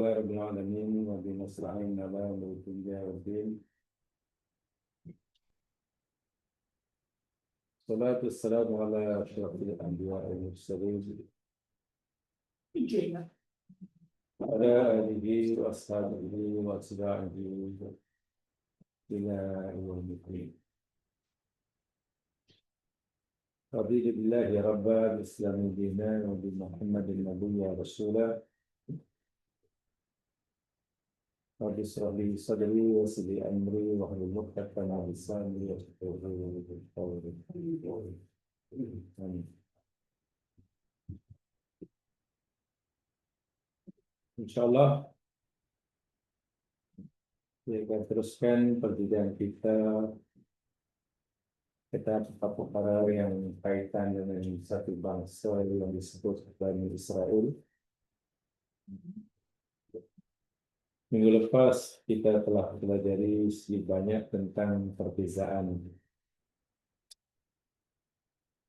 لله رب العالمين وبه نستعين على أمر الدنيا والدين. الصلاة والسلام على أشرف الأنبياء والمرسلين وعلى آله وأصحابه وأتباعه إلى يوم الدين. رضيت بالله ربا بإسلام دينا وبمحمد نبيا ورسولا. رب اشرح لي صدري ويسر لي أمري واحلل عقدة من لساني يفقهوا قولي. آمين. Insyaallah kita akan teruskan perbicaraan kita perkara yang kaitan dengan satu bangsa yang disebut Bani Israel. Minggu lepas kita telah pelajari sedikit banyak tentang perbezaan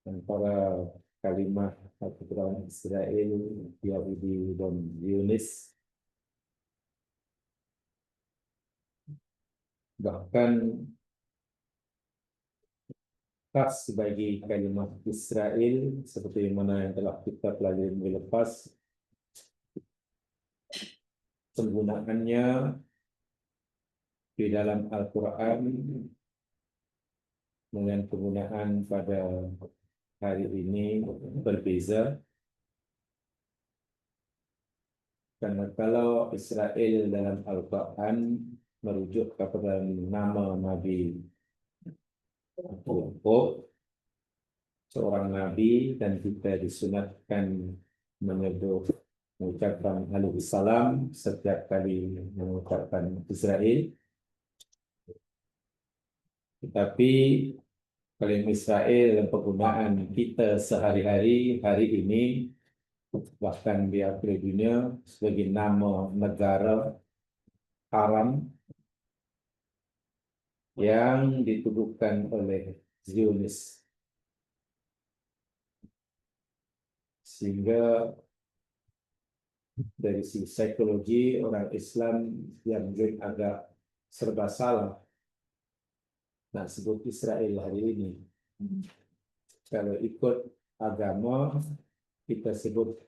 antara kalimat Bani Israel, Yahudi dan Zionis. Bahkan khas bagi kalimat Israel seperti mana yang telah kita pelajari minggu lepas, penggunaannya di dalam Al-Quran dengan penggunaan pada hari ini berbeza. Karena kalau Israel dalam Al-Quran merujuk kepada nama Nabi Yakub, seorang Nabi, dan kita disunatkan menyebut mengucapkan alaihi salam setiap kali mengucapkan Israel. Tetapi kalimat Israel dalam penggunaan kita sehari-hari, hari ini, bahkan di akhir dunia sebagai nama negara haram yang dituduhkan oleh Zionis. Sehingga dari sisi psikologi orang Islam yang mungkin agak serba salah nak sebut Israel hari ini. Kalau ikut agama kita sebut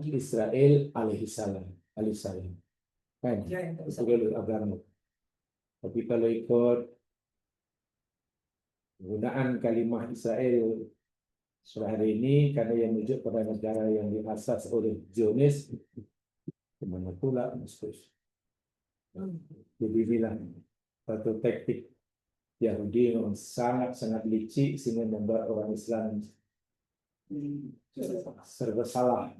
Israel alaihi salam, kan? Itu kalau agama. Tapi kalau ikut penggunaan kalimah Israel hari ini, karena yang merujuk pada negara yang diasas oleh Zionis, mana pula Muslim. Jadi bilang satu taktik Yahudi yang sangat-sangat licik sehingga membuat orang Islam serba salah.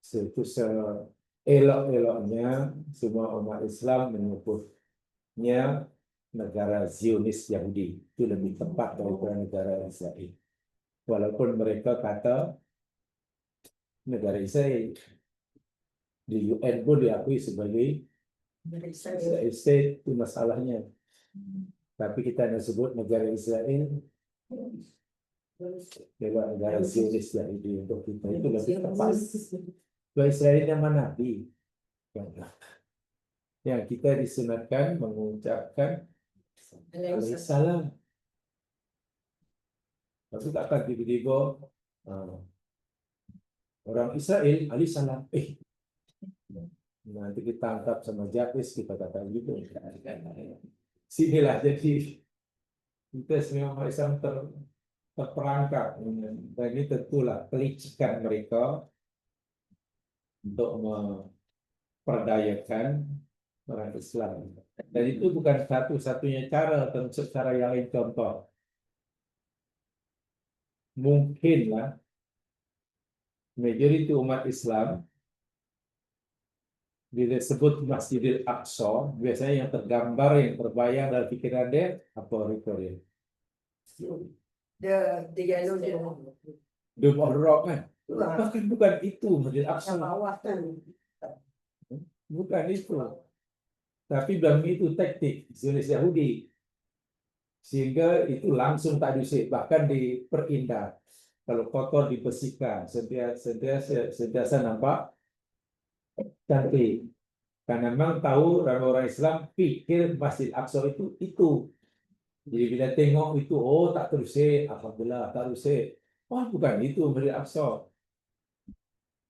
Itu seelok-eloknya semua umat Islam menyebutnya negara Zionis Yahudi. Itu lebih tepat daripada negara Israel. Walaupun mereka kata negara Israel, di UN pun diakui sebagai Israel State, itu masalahnya. Tapi kita nak sebut negara Israel adalah negara Zionis Yahudi. Untuk kita itu lebih tepat. Sebab Israel yang mana? Yang kita disunatkan mengucapkan alaihi salam. Tapi takkan tiba-tiba orang Israel alaihi salam. Nanti kita tangkap sama Jabis, kita kata gitu. Sinilah jadi kita semua Islam terperangkap. Dan ini tentulah kelicikan mereka untuk memperdayakan orang Islam. Dan itu bukan satu-satunya cara, termasuk cara yang lain. Contoh, mungkinlah majoriti umat Islam bila sebut Masjidil Aqsa, biasanya yang tergambar, yang terbayang dalam fikiran dia apa dia? The yellow Dome of Rock kan? Bahkan bukan itu Masjidil Aqsa. Bukan itu. Tapi dalam itu taktik Zionis Yahudi. Sehingga itu langsung tak diusik, bahkan diperindah. Kalau kotor dibersihkan, sentiasa nampak cantik. Karena memang tahu orang Islam pikir Masjid Aqsa itu. Jadi bila tengok itu, oh tak terusik, alhamdulillah tak terusik. Oh bukan itu Masjid Aqsa.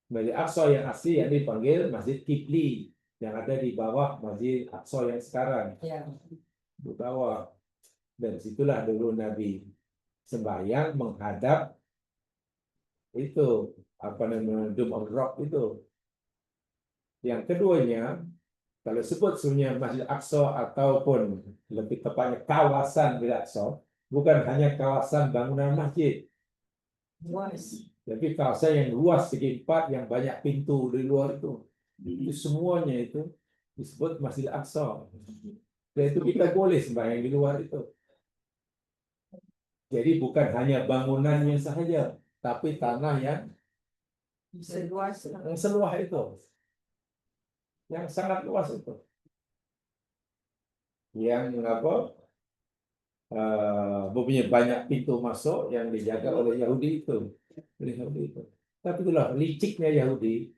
Masjid Aqsa yang asli yang dipanggil Masjid Kibli yang ada di bawah Masjid Aqsa yang sekarang. Ya. Di bawah. Dan situlah dulu Nabi sembahyang menghadap itu apa namanya Dome of the Rock itu. Yang keduanya kalau sebut sebenarnya Masjid Aqsa ataupun lebih tepatnya kawasan Masjid Aqsa bukan hanya kawasan bangunan masjid, Luas. tapi kawasan yang luas segi empat yang banyak pintu di luar itu semuanya itu disebut Masjid Aqsa. Dan itu kita boleh sembahyang di luar itu. Jadi bukan hanya bangunannya sahaja, tapi tanah yang Seluas. seluas itu, yang sangat luas itu, yang apa? Mempunyai banyak pintu masuk yang dijaga oleh Yahudi itu. Tapi itulah liciknya Yahudi.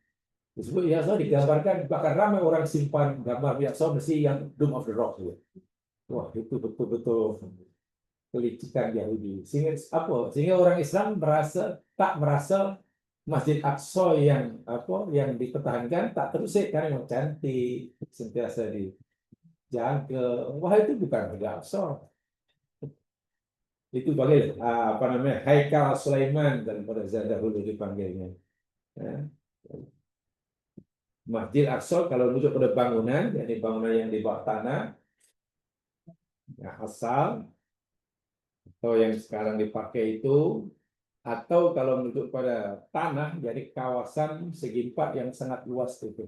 Disebut Yahudi digambarkan bahkan ramai orang simpan gambar Yahudi mesti yang Dome of the Rock. Wah itu betul-betul kelicikan Yahudi. Sehingga orang Islam tak merasa Masjid Aqsa yang yang dipertahankan tak terusik karena yang cantik sentiasa dijaga. Wah itu bukan Masjid Aqsa. Itu panggil apa namanya Haikal Sulaiman dan pada zaman dahulu dipanggilnya. Ya. Masjid Aqsa kalau merujuk pada bangunan, yakni bangunan yang di bawah tanah, yang asal atau yang sekarang dipakai itu, atau kalau merujuk pada tanah, jadi kawasan segi empat yang sangat luas itu,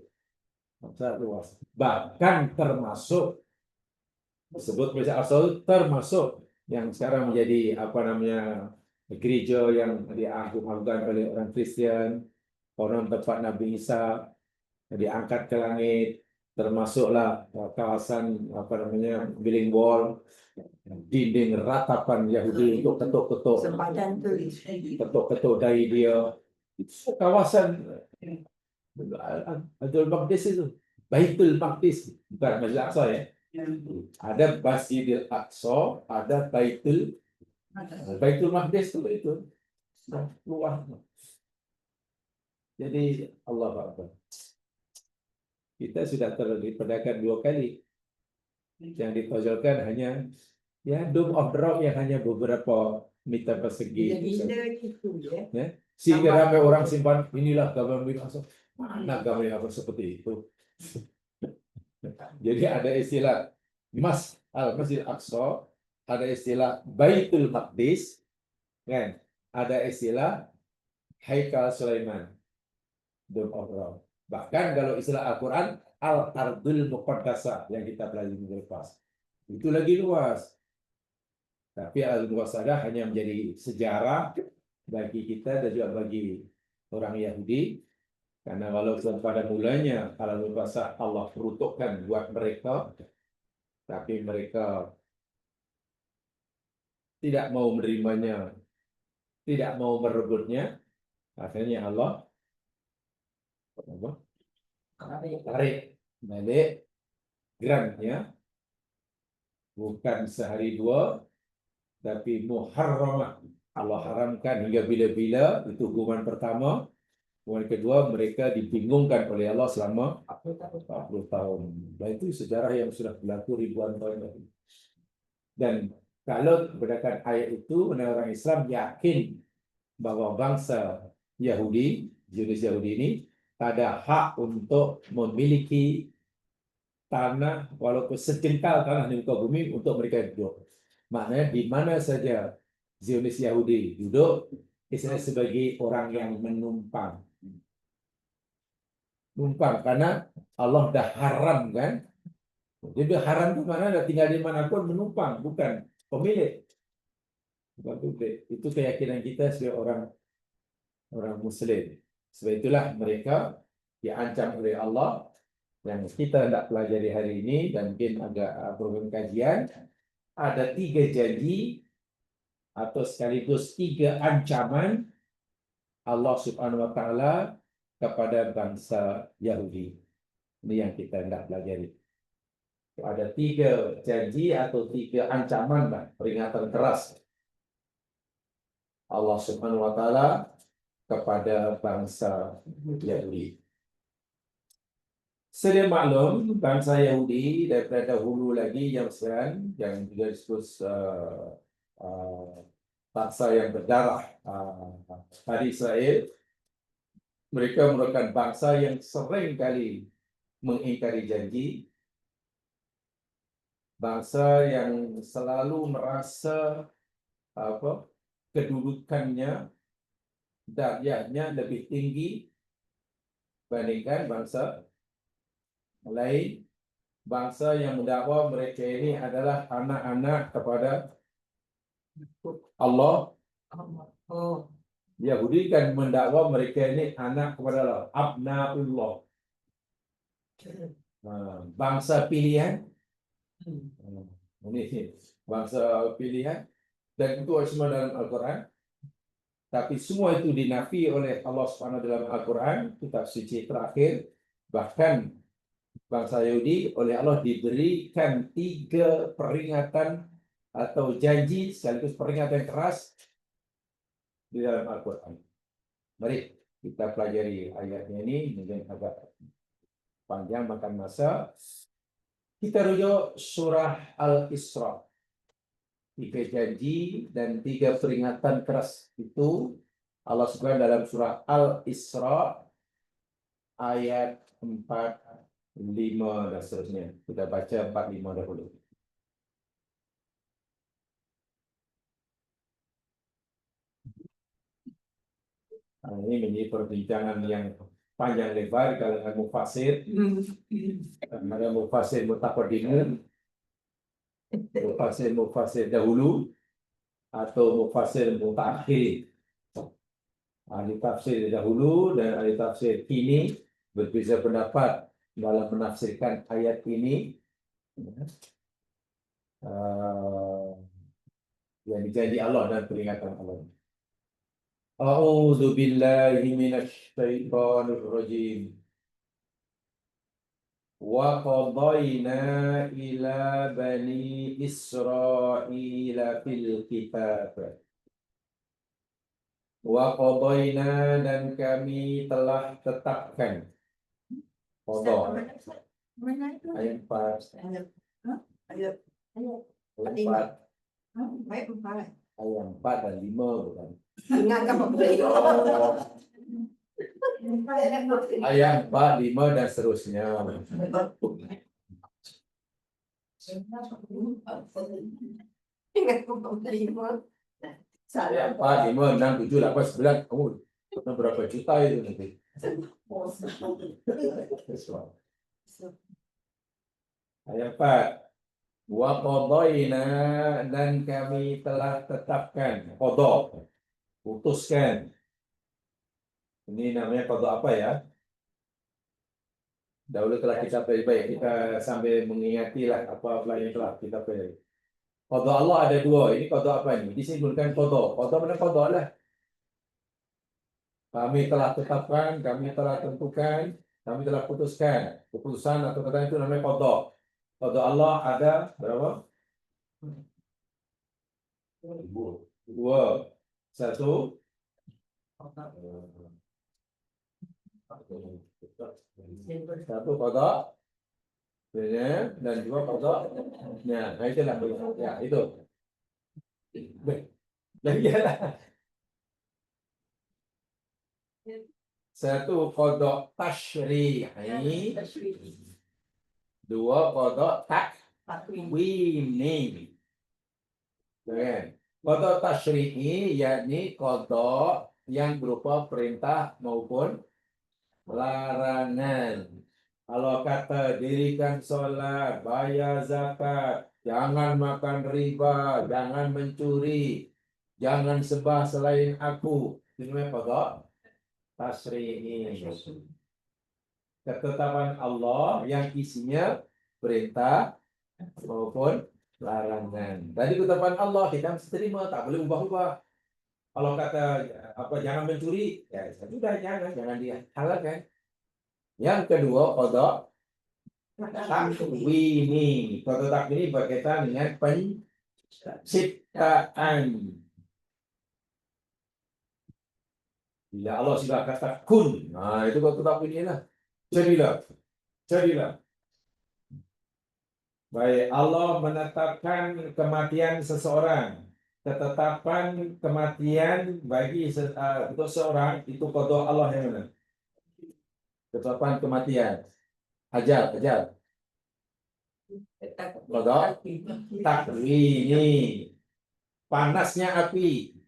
sangat luas. Bahkan termasuk disebut Masjid Aqsa termasuk yang sekarang menjadi apa namanya gereja yang diagung-agungkan oleh orang Kristen, orang tempat Nabi Isa diangkat ke langit, termasuklah kawasan apa namanya building wall, dinding ratapan Yahudi untuk ketuk-ketuk, Sempadan tulis. ketuk-ketuk dari dia. Kawasan Baitul Maqdis itu, Baitul Maqdis, bukan Masjid Aqsa ya. Ada Masjidil Aqsa, ada Baitul Maqdis itu luas. Jadi Allah Akbar. Kita sudah terperdagangkan 2 kali. Yang ditonjolkan hanya ya Dome of the Rock yang hanya beberapa meter persegi. Ya. Sehingga ramai orang simpan inilah gambar Masjid Aqsa. Mana gambar yang seperti itu? Jadi ada istilah Masjid Aqsa, ada istilah Baitul Maqdis, kan? Ada istilah Haikal Sulaiman, Dome of the Rock. Bahkan kalau istilah Al-Quran, Al-Ardul Muqaddasah yang kita pelajari minggu lepas. Itu lagi luas. Tapi Al-Muqaddasadah hanya menjadi sejarah bagi kita dan juga bagi orang Yahudi. Karena walaupun pada mulanya Al-Muqaddasah Allah peruntukkan buat mereka, tapi mereka tidak mau menerimanya, tidak mau merebutnya. Akhirnya Allah tarik balik grantnya, bukan sehari dua, tapi muharramah. Allah haramkan hingga bila-bila, itu hukuman pertama. Hukuman kedua, mereka dibingungkan oleh Allah selama 40 tahun. Dan itu sejarah yang sudah berlaku ribuan tahun lagi. Dan kalau berdasarkan ayat itu, orang Islam yakin bahwa bangsa Yahudi, jenis Yahudi ini, ada hak untuk memiliki tanah walaupun sejengkal tanah di muka bumi untuk mereka duduk. Maknanya di mana saja Zionis Yahudi duduk, istilahnya sebagai orang yang menumpang. Numpang karena Allah dah haram kan. Jadi haram itu mana dah tinggal di manapun menumpang, bukan pemilik. Bukan pemilik. Itu keyakinan kita sebagai orang Muslim. Sebab itulah mereka diancam oleh Allah yang kita tidak pelajari hari ini dan mungkin agak program kajian. Ada 3 janji atau sekaligus 3 ancaman Allah Subhanahu Wa Taala kepada bangsa Yahudi. Ini yang kita hendak pelajari. Ada 3 janji atau 3 ancaman, peringatan keras Allah Subhanahu wa taala kepada bangsa Yahudi. Sedia maklum, bangsa Yahudi daripada dahulu lagi yang juga disebut bangsa yang berdarah dari Israel. Mereka merupakan bangsa yang sering kali mengingkari janji, bangsa yang selalu merasa kedudukannya, darjahnya lebih tinggi bandingkan bangsa lain, bangsa yang mendakwa mereka ini adalah anak-anak kepada Allah. Oh. Yahudi kan mendakwa mereka ini anak kepada Allah, abnaullah, bangsa pilihan. Ini bangsa pilihan, dan itu semua dalam Al-Quran. Tapi semua itu dinafi oleh Allah SWT dalam Al-Quran, kitab suci terakhir. Bahkan bangsa Yahudi oleh Allah diberikan 3 peringatan atau janji sekaligus peringatan keras di dalam Al-Quran. Mari kita pelajari ayatnya ini, mungkin agak panjang makan masa. Kita rujuk surah Al-Isra. 3 janji dan 3 peringatan keras itu Allah sebutkan dalam surah Al-Isra ayat 4, 5 dan seterusnya. Kita baca 4, 5 dahulu. Ini menjadi perbincangan yang panjang lebar di kalangan mufasir. Ada mufasir mutaqaddimin, mufasir dahulu, atau mufasir mutaakhir. Ahli tafsir dahulu dan ahli tafsir kini berbeza pendapat dalam menafsirkan ayat ini. Yang dijanji Allah dan peringatan Allah. A'udzu billahi minasy syaithanir rajim. Wa qadayna ila bani Israila fil kitab. Wa qadayna, dan kami telah tetapkan. Qada. Mana itu? Ayat 4. Ayat 4. Ayat 4. Ayat 4 dan 5 bukan. Ingat apa beliau? Ayat 4, 5 dan seterusnya. Ingat apa beliau? Ayat 4, 5, 6, 7, 8, 9. Kamu berapa juta itu nanti? Ayat 4. Wa qadayna, dan kami telah tetapkan. Qada, putuskan. Ini namanya qada apa ya? Dahulu telah kita baik-baik, kita sambil mengingati lah apa yang telah kita pelajari. Qada Allah ada 2. Ini qada apa ini? Disebutkan qada. Qada mana qada lah? Kami telah tetapkan, kami telah tentukan, kami telah putuskan. Keputusan atau kata itu namanya qada. Qada Allah ada berapa? 2. 1. Satu qada dan 2 qada. Nah, itulah ya itu. Dan iyalah. 1 qada tasyri'i, 2 qada takwini. Qada tasyri'i yakni qada yang berupa perintah maupun larangan. Kalau kata dirikan solat, bayar zakat, jangan makan riba, jangan mencuri, jangan sembah selain aku, itu namanya qada tasyri'i. Ketetapan Allah yang isinya perintah maupun larangan. Tadi ketetapan Allah kita mesti terima, tak boleh ubah-ubah. Allah kata apa jangan mencuri, ya sudah jangan dihalalkan. Yang kedua, qada takwini. Qada takwini berkaitan dengan penciptaan. Bila Allah sudah kata kun, nah itu qada takwini lah. Jadilah. Baik, Allah menetapkan kematian seseorang. Ketetapan kematian bagi untuk seorang itu qada Allah yang mana? Ketetapan kematian. Ajal. Qada takwini. Panasnya api.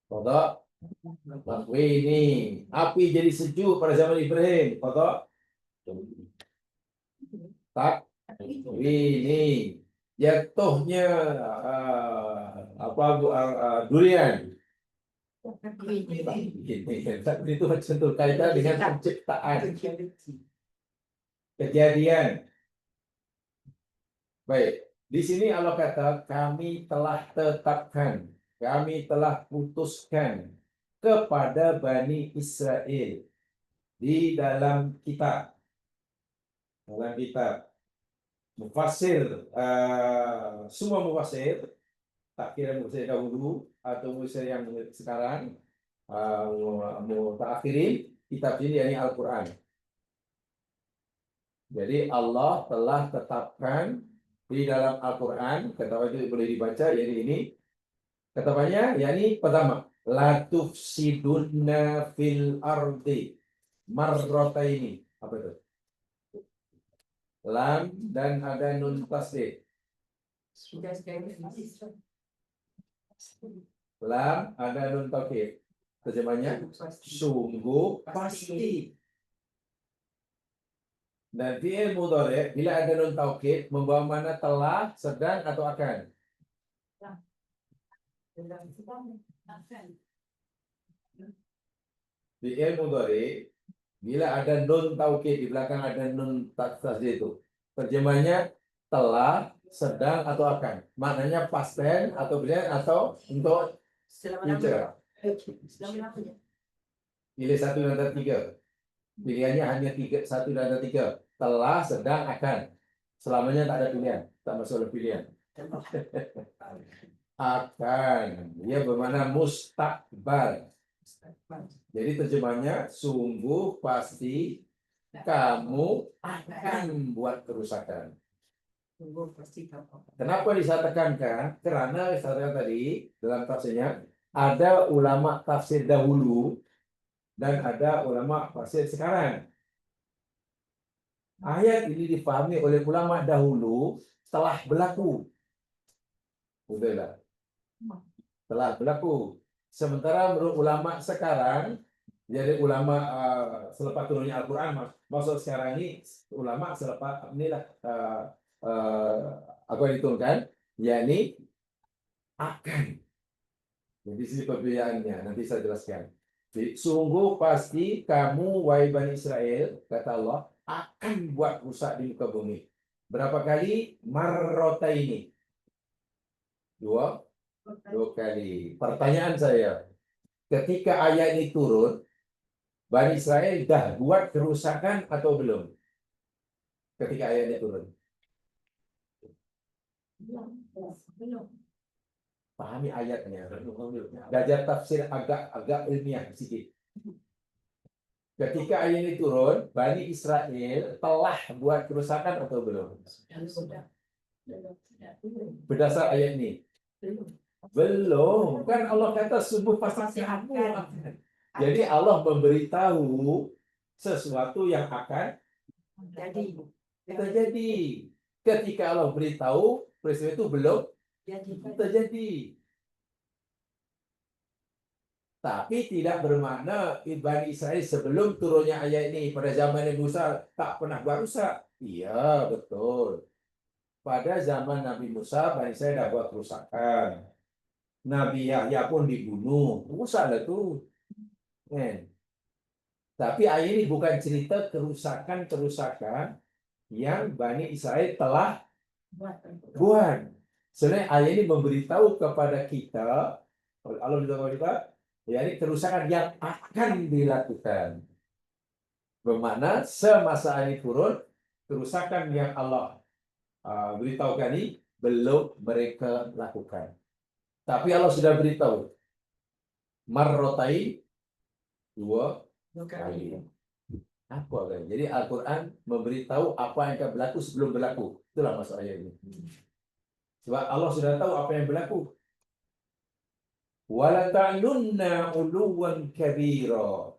Qada takwini. Api jadi sejuk pada zaman Ibrahim. Qada takwini. Jatuhnya durian. Itu sentuh kaitan dengan penciptaan kejadian. Baik, di sini Allah kata kami telah tetapkan, kami telah putuskan kepada Bani Israel di dalam kitab. Mufassir, semua mufassir, tak kira mufassir dahulu atau mufassir yang sekarang, mutakhirin, kitab ini yakni Al-Quran. Jadi Allah telah tetapkan di dalam Al-Quran, kata itu boleh dibaca, jadi ini katakannya, yakni pertama, la tufsidunna fil ardi marrataini. Apa itu? Lam dan ada nun tasdid. Lam ada nun taukid. Terjemahnya sungguh pasti. Dan fi'il mudhari bila ada nun taukid membawa mana telah, sedang atau akan. Fi'il mudhari bila ada nun taukid di belakang ada nun tasdid itu. Terjemahnya telah, sedang atau akan. Maknanya past tense atau present atau untuk future. Pilih satu dan antara tiga. Pilihannya hanya satu dan antara tiga. Telah, sedang, akan. Selamanya tak ada pilihan. Tak masuk dalam pilihan. Akan. Ia bermakna mustakbal. Jadi terjemahnya sungguh pasti kamu akan buat kerusakan. Kenapa disatakan? Karena disatakan tadi dalam tafsirnya ada ulama tafsir dahulu dan ada ulama tafsir sekarang. Ayat ini dipahami oleh ulama dahulu telah berlaku. Udahlah. Telah berlaku. Sementara menurut ulama sekarang, jadi ulama selepas turunnya Al-Quran, maksud sekarang ini ulama selepas inilah apa yang diturunkan, yakni akan. Jadi sini perbedaannya, nanti saya jelaskan. Jadi, sungguh pasti kamu wahai Bani Israel, kata Allah, akan buat rusak di muka bumi. Berapa kali? Marrota ini. Dua kali. Pertanyaan saya, ketika ayat ini turun, Bani Israel dah buat kerusakan atau belum? Ketika ayat ini turun. Belum. Pahami ayatnya. Belajar tafsir agak ilmiah sedikit. Ketika ayat ini turun, Bani Israel telah buat kerusakan atau belum? Berdasar ayat ini. Belum. Kan Allah kata sungguh pasti kamu akan. Jadi Allah memberitahu sesuatu yang akan terjadi. Ketika Allah beritahu, peristiwa itu belum terjadi. Tapi tidak bermakna Bani Israel sebelum turunnya ayat ini pada zaman Nabi Musa tak pernah buat rusak. Iya, betul. Pada zaman Nabi Musa, Bani Israel dah buat kerusakan. Nabi Yahya pun dibunuh. Rusaklah tuh. Tapi ayat ini bukan cerita kerusakan-kerusakan yang Bani Israel telah buat. Sebenarnya ayat ini memberitahu kepada kita oleh Allah beritahu kita, yakni kerusakan yang akan dilakukan. Bermakna semasa ini turun, kerusakan yang Allah beritahukan ini belum mereka lakukan. Tapi Allah sudah beritahu marrotai dua kali. Apa kan? Jadi Al-Quran memberitahu apa yang akan berlaku sebelum berlaku. Itulah maksud ayat ini. Sebab Allah sudah tahu apa yang berlaku. Wala ta'lunna uluwan kabira.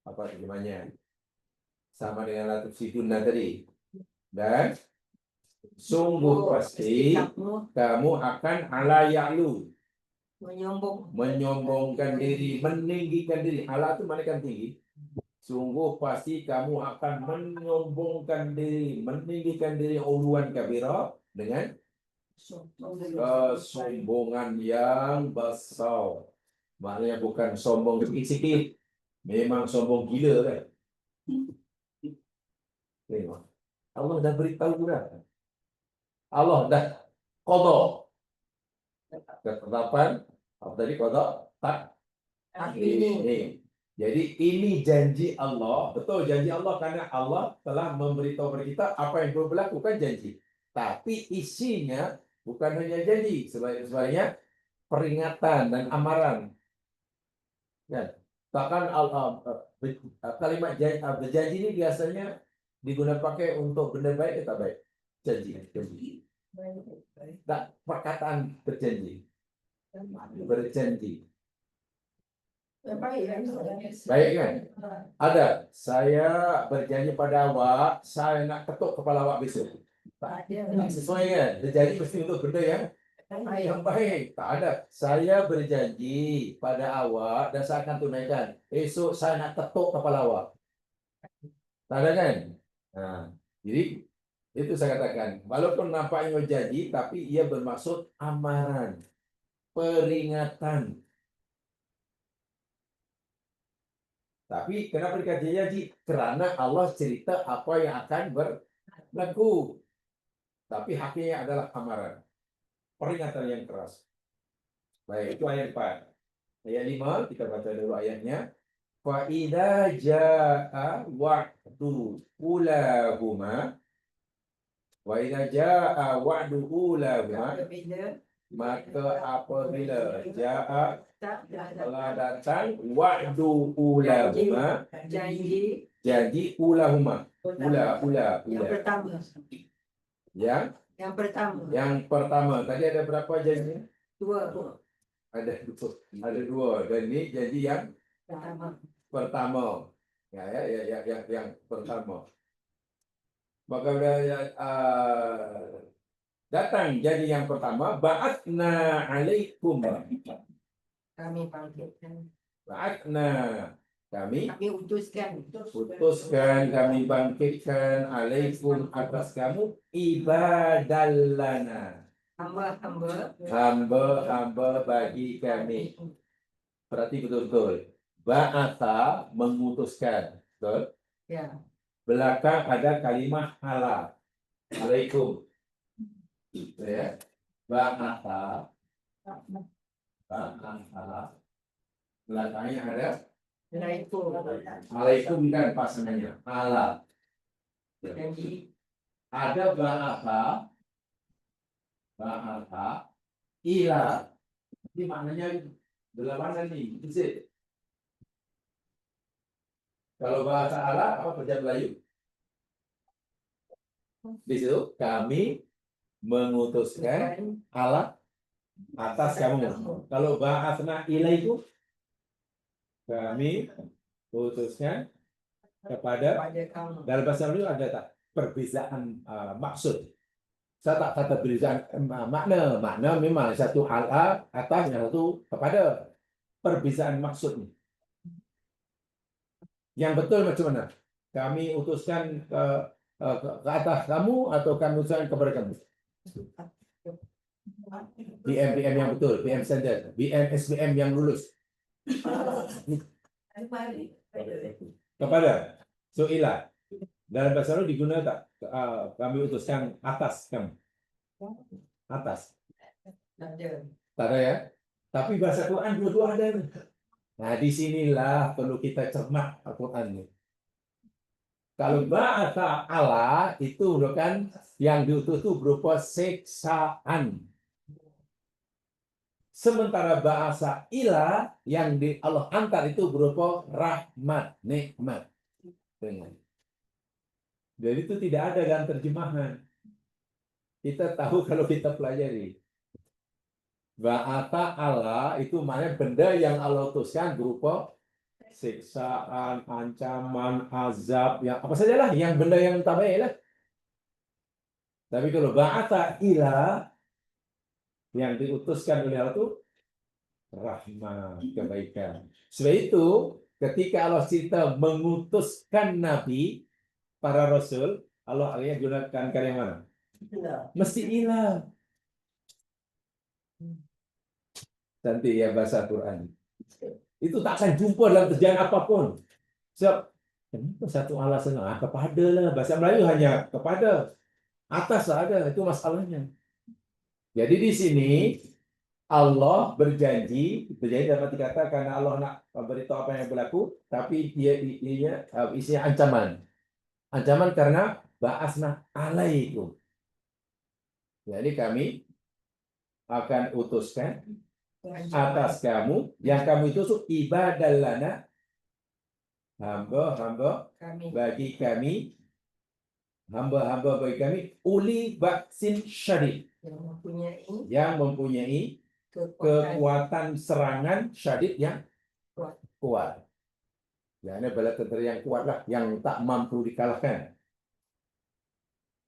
Apa terjemahnya? Sama dengan la tufsiduna tadi. Dan sungguh pasti kamu akan ala ya'lu, menyombongkan diri, meninggikan diri. Ala itu mana kan tinggi. Sungguh pasti kamu akan menyombongkan diri, meninggikan diri uluwan kabira dengan kesombongan yang besar. Maknanya bukan sombong sikit-sikit, memang sombong gila kan. Tengok. Allah dah beritahu dah. Allah dah qada. Ketetapan apa tadi qada? Tak. Ini. Jadi ini janji Allah, betul janji Allah karena Allah telah memberitahu kepada kita apa yang belum berlaku kan janji. Tapi isinya bukan hanya janji, sebaliknya peringatan dan amaran. Ya. Bahkan kalimat berjanji ini biasanya digunakan pakai untuk benda baik atau baik? Janji. Tak, perkataan berjanji. Berjanji. Baik kan? Ada. Saya berjanji pada awak, saya nak ketuk kepala awak besok. Tak sesuai kan? Berjanji mesti untuk benda yang baik. Tak ada. Saya berjanji pada awak dan saya akan tunaikan. Esok saya nak ketuk kepala awak. Tak ada kan? Nah, jadi itu saya katakan. Walaupun nampaknya janji, tapi ia bermaksud amaran, peringatan. Tapi kenapa dikatakan janji? Kerana Allah cerita apa yang akan berlaku. Tapi hakikatnya adalah amaran, peringatan yang keras. Baik, itu ayat 4. Ayat 5, kita baca dulu ayatnya. Fa idza jaa wa'du ulahuma wa idza jaa wa'du ulahuma, maka apabila jaa telah datang wa'du ulahuma, janji ulahuma, yang pertama. Yang pertama tadi ada berapa janji? Dua. Ada dua. Dan ini janji yang pertama. Yang pertama. Maka datang janji yang pertama, ba'atna alaikum. Kami bangkitkan. Ba'atna, kami utuskan, kami bangkitkan alaikum atas kamu ibadallana, hamba bagi kami. Berarti betul-betul ba'atha, mengutuskan, betul? Ya. Belakang ada kalimat ala, alaikum. Ya. Ba'atha, belakangnya ada alaikum kan pasangannya ala. Jadi Ada bahasa ila. Ini maknanya berlawanan nih. Kalau bahasa ala apa kerja Melayu? Di situ kami mengutuskan ala atas kamu. Kalau bahasana ila itu kami utuskan kepada kamu. dalam bahasa Melayu ada tak perbezaan maksud? Saya tak kata perbezaan makna memang satu ala atas, yang satu kepada. Perbezaan maksudnya. Yang betul macam mana? Kami utuskan ke atas kamu atau kami utuskan kepada kamu? BM yang betul, BM standard, BM SBM yang lulus. Kepada. So ila. Dalam bahasa Arab digunakan tak? Kami utuskan atas kamu. Atas. Tak ada ya? Tapi bahasa Quran dua-dua ada. Nah, disinilah perlu kita cermat Al-Quran ini. Kalau bahasa Allah itu kan yang diutus itu berupa siksaan. Sementara bahasa ilah yang Allah antar itu berupa rahmat, nikmat. Jadi itu tidak ada dalam terjemahan. Kita tahu kalau kita pelajari. Bahasa Allah itu maknanya benda yang Allah utuskan berupa siksaan, ancaman, azab, yang apa sajalah, yang benda yang tak baik lah. Tapi kalau bahasa ilah yang diutuskan oleh Allah itu rahmat, kebaikan. Sebab itu ketika Allah cerita mengutuskan Nabi, para Rasul, Allah akhirnya gunakan kalimat mana? Mesti ilah. Nanti ya bahasa Quran. Itu tak akan jumpa dalam terjemahan apapun. Sebab satu alasan kepada lah. Bahasa Melayu hanya kepada. Atas lah ada. Itu masalahnya. Jadi di sini Allah berjanji dalam arti kata karena Allah nak beritahu apa yang berlaku, tapi dia isinya ancaman. Ancaman karena ba'asna alaikum. Jadi kami akan utuskan atas kamu yang kamu itu ibadah lana, hamba-hamba bagi kami, hamba-hamba bagi kami uli baksin syadid, yang mempunyai kekuatan serangan syadid yang kuat. Ya, ini bala tentera yang kuat lah, yang tak mampu dikalahkan.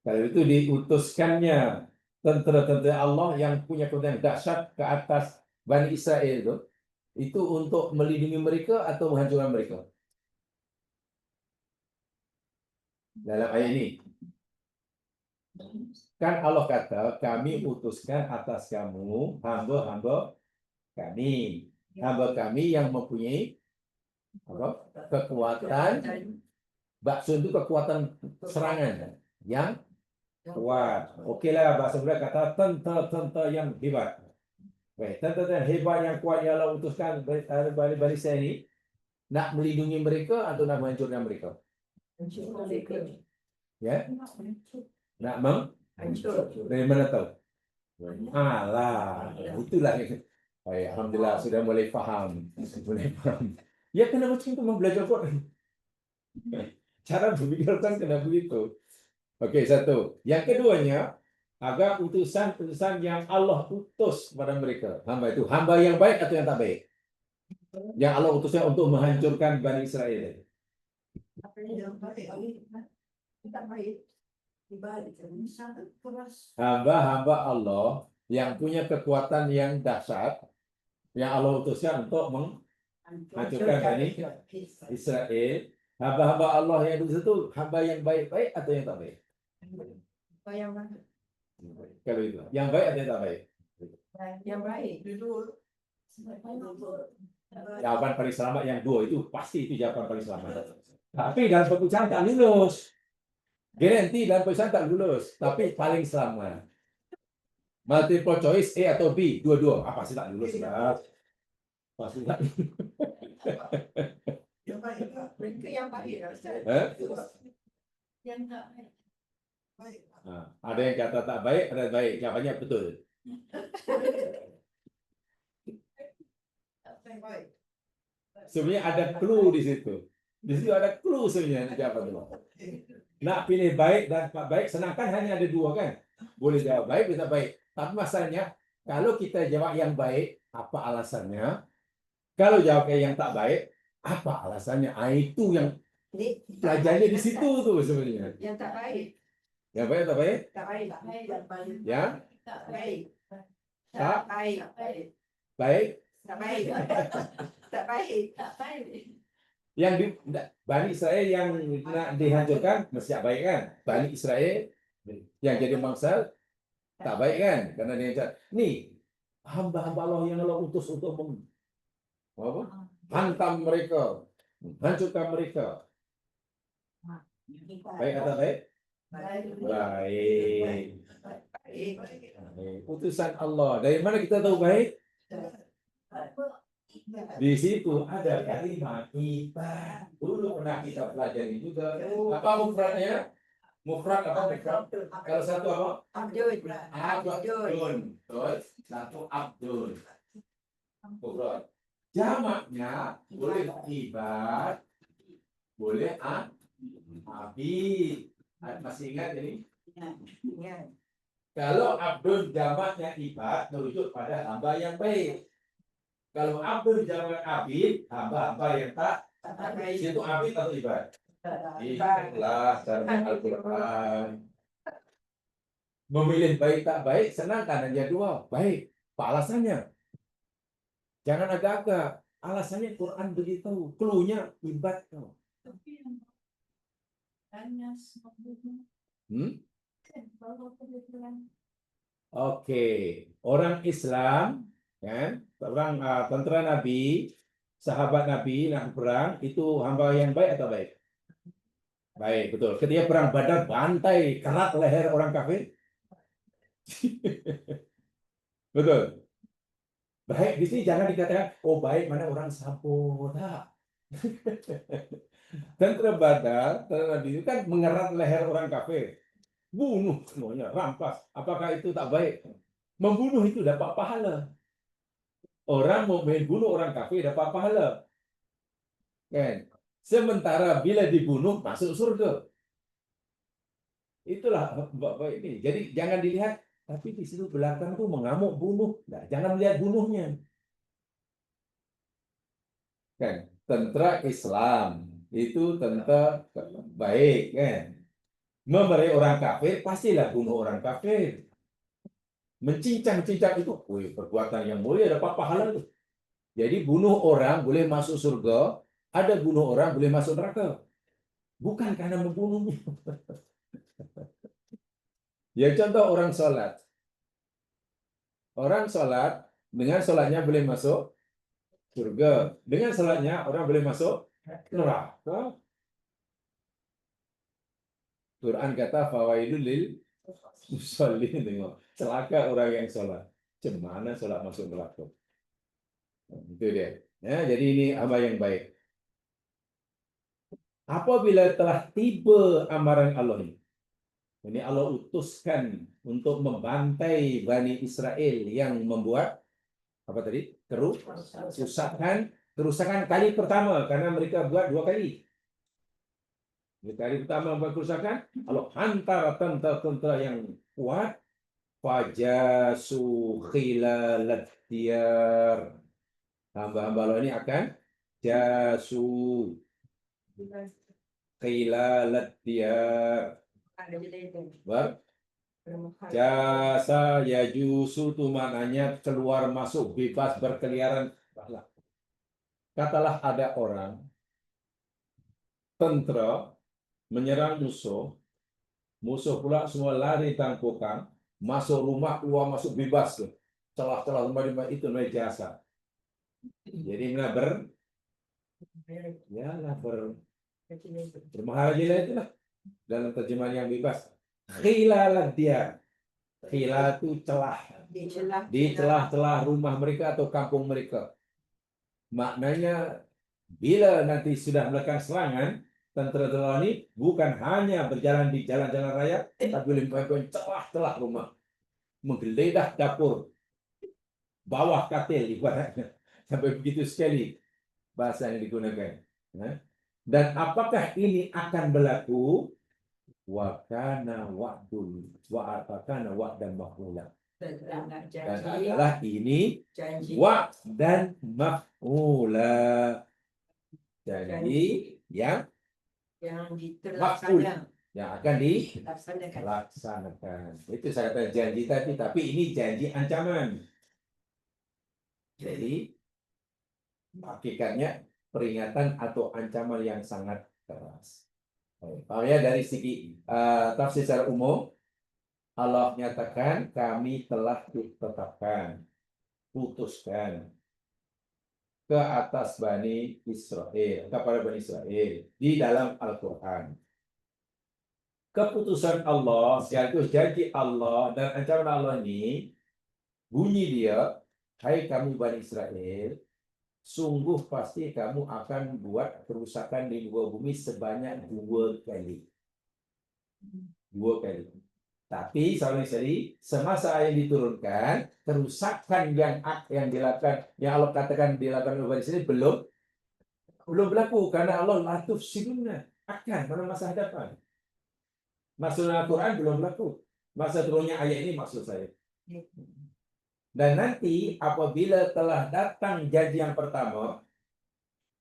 Kalau itu diutuskannya tentera-tentera Allah yang punya kekuatan dahsyat ke atas Bani Israel itu untuk melindungi mereka atau menghancurkan mereka. Dalam ayat ini kan Allah kata kami utuskan atas kamu hamba-hamba kami, hamba kami yang mempunyai kekuatan. Baksun itu kekuatan serangan yang kuat. Okeylah, bahasa Melayu kata tentera yang hebat. Baik, tentera hebat yang kuat yang Allah utuskan Bani Israil ini nak melindungi mereka atau nak menghancurkan mereka? Ya, nak menghancur. Dari mana tahu? Alah, itulah. Baik, alhamdulillah sudah mulai faham. Ya kena macam itu belajar Quran. Cara berpikir kan kena begitu. Okey, satu. Yang keduanya, agar utusan-utusan yang Allah utus kepada mereka. Hamba itu, hamba yang baik atau yang tak baik? Yang Allah utusnya untuk menghancurkan Bani Israel. Hamba-hamba Allah yang punya kekuatan yang dahsyat, yang Allah utuskan untuk menghancurkan Bani Israel. Hamba-hamba Allah yang itu hamba yang baik-baik atau yang tak baik? Yang mana? Kalau itu, yang baik atau yang tak baik? Yang baik. Jawaban paling selamat yang dua itu pasti itu jawaban paling selamat. Tapi dalam perpustakaan tak lulus. Garanti dalam perpustakaan tak lulus, tapi paling selamat. Multiple choice A atau B, dua-dua. Apa sih tak lulus lah? Pasti tak. Yang baik. Mereka yang baik. Yang tak baik. Ada yang kata tak baik, ada yang baik. Jawabannya betul. Sebenarnya ada clue di situ. Di situ ada clue sebenarnya jawaban itu. Nak pilih baik dan tak baik, senangkan hanya ada dua kan? Boleh jawab baik, bisa baik. Tapi masalahnya, kalau kita jawab yang baik, apa alasannya? Kalau jawab yang tak baik, apa alasannya? Itu yang pelajarnya di situ tuh sebenarnya. Yang tak baik. Yang baik tak baik? Tak baik. Yang tak baik. Tak baik. Baik? Tak baik. Tak baik. Tak baik. Yang Bani Israel yang nak dihancurkan mesti baik kan? Bani Israel yang jadi mangsa tak baik kan? Karena dia ni hamba-hamba Allah yang Allah utus untuk hantam mereka, hancurkan mereka. Baik atau baik? Baik. Utusan Allah. Dari mana kita tahu baik? Di situ ada kalimat ibad. Dulu pernah kita pelajari juga. Apa mufradnya? Mufrad apa mufrad? Kalau satu apa? Abdul. Abdun. Terus satu abdun. Mufrad. Jamaknya boleh ibad, boleh abid. Masih ingat ini? Kalau abdun jamaknya ibad, merujuk pada hamba yang baik. Kalau abdun jamak abid, hamba-hamba yang tak baik. Itu abid atau ibad? Itulah cara Al-Quran. Memilih baik tak baik, senang kan hanya dua. Baik. Apa alasannya? Jangan agak-agak. Alasannya Quran begitu. Cluenya ibad. Oke. Orang Islam, kan? Orang tentara Nabi, sahabat Nabi, nak perang, itu hamba yang baik atau baik? Baik, betul. Ketika perang Badar, bantai kerat leher orang kafir. Betul. Baik, di sini jangan dikatakan, oh baik mana orang sampur. Tentara Badar, tentara Nabi itu kan mengerat leher orang kafir. Bunuh semuanya, rampas. Apakah itu tak baik? Membunuh itu dapat pahala. Orang mau bunuh orang kafir dapat pahala. Kan? Sementara bila dibunuh masuk surga. Itulah Bapak ini. Jadi jangan dilihat, tapi di situ belakang tuh mengamuk bunuh. Nah, jangan lihat bunuhnya. Kan? Tentara Islam itu tentara baik, kan? Memerangi orang kafir pastilah bunuh orang kafir. Mencincang-cincang itu, perbuatan yang mulia dapat pahala itu. Jadi bunuh orang boleh masuk surga, ada bunuh orang boleh masuk neraka. Bukan karena membunuhnya. Ya contoh orang sholat. Orang sholat, dengan sholatnya boleh masuk surga. Dengan sholatnya orang boleh masuk neraka. Quran kata fawailul lil musallin, tengok. Celaka orang yang sholat. Cemana sholat masuk neraka. Itu dia. Ya, jadi ini hamba yang baik. Apabila telah tiba amaran Allah ini Allah utuskan untuk membantai Bani Israel yang membuat apa tadi? Kerusakan kali pertama karena mereka buat dua kali. Di kali pertama membuat kerusakan, Allah hantar tentara-tentara yang kuat, fajasu khilalat diyar. Hamba-hamba Allah ini akan jasu khilalat diyar. Jasa yajusu itu maknanya keluar masuk bebas berkeliaran. Katalah ada orang tentara menyerang musuh, musuh pula semua lari tangkukan, masuk rumah keluar masuk bebas tuh. Celah-celah rumah itu namanya jasa. Jadi bermaharajilah itulah dalam terjemahan yang bebas. Khilalat dia. Khilal itu celah. Di celah-celah rumah mereka atau kampung mereka. Maknanya bila nanti sudah melakukan serangan, tentara-tentara ini bukan hanya berjalan di jalan-jalan raya, tapi melakukan celah-celah rumah. Menggeledah dapur, bawah katil ibaratnya. Sampai begitu sekali bahasa yang digunakan. Dan apakah ini akan berlaku? Wakana wa'dun wa'atana wa'dan maf'ula. Dan adalah ini wa'dan maf'ula. Janji yang maf'ul, yang akan dilaksanakan. Itu saya kata janji tadi, tapi ini janji ancaman. Jadi hakikatnya peringatan atau ancaman yang sangat keras. Ya, dari segi tafsir secara umum, Allah nyatakan kami telah ditetapkan, putuskan ke atas Bani Israel, kepada Bani Israel di dalam Al-Quran. Keputusan Allah, yaitu janji Allah dan ancaman Allah ini, bunyi dia hai kamu Bani Israel, sungguh pasti kamu akan buat kerusakan di muka bumi sebanyak 2 kali. 2 kali. Tapi saudara-saudari, semasa ayat diturunkan, kerusakan yang dilakukan, yang Allah katakan dilakukan oleh Bani Israel belum berlaku karena Allah latuf sidunna akan pada masa hadapan. Masa Al-Quran belum berlaku. Masa turunnya ayat ini maksud saya. Dan nanti apabila telah datang janji yang pertama,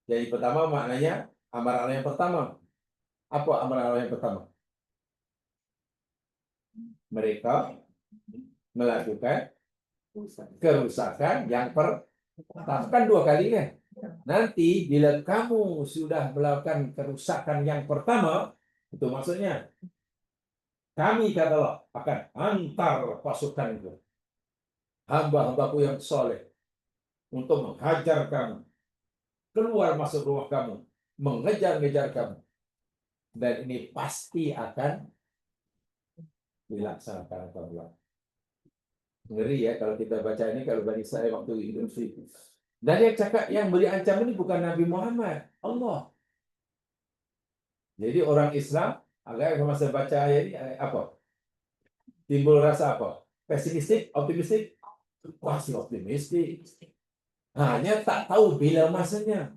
janji pertama maknanya amaran Allah yang pertama. Apa amaran Allah yang pertama? Mereka melakukan kerusakan yang pertama. Kan 2 kali kan? Nanti bila kamu sudah melakukan kerusakan yang pertama, itu maksudnya kami kata Allah akan antar pasukan itu, hamba-hambaku yang soleh, untuk menghajar kamu, keluar masuk rumah kamu, mengejar-ngejar kamu. Dan ini pasti akan dilaksanakan Allah. Ngeri ya kalau kita baca ini, kalau Bani Israil waktu hidup itu. Dan yang cakap, yang beri ancaman ini bukan Nabi Muhammad, Allah. Jadi orang Islam agak masa baca ayat ini apa? Timbul rasa apa? Pesimistik, optimistik? Pasti optimistik. Hanya tak tahu bila masanya.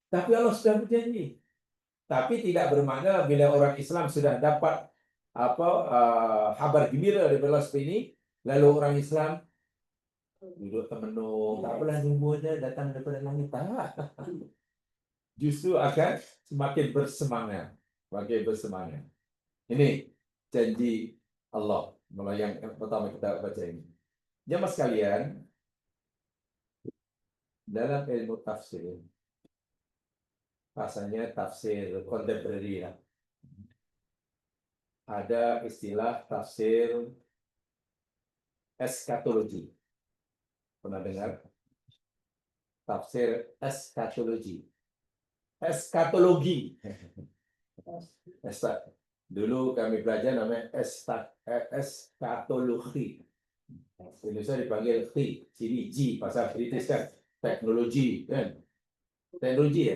Tapi Allah sudah berjanji. Tapi tidak bermakna bila orang Islam sudah dapat kabar gembira dari Allah seperti ini, lalu orang Islam duduk temenung, tak apalah nunggu aja datang daripada langit. Tak. Justru akan semakin bersemangat. Semakin bersemangat. Ini janji Allah. Mulai yang pertama kita baca ini. Jemaah sekalian, dalam ilmu tafsir, rasanya tafsir kontemporer, ada istilah tafsir eskatologi. Pernah dengar? Tafsir eskatologi. Eskatologi. Dulu kami belajar namanya eskatologi. Indonesia dipanggil T, sini G, bahasa British kan, teknologi kan, teknologi ya,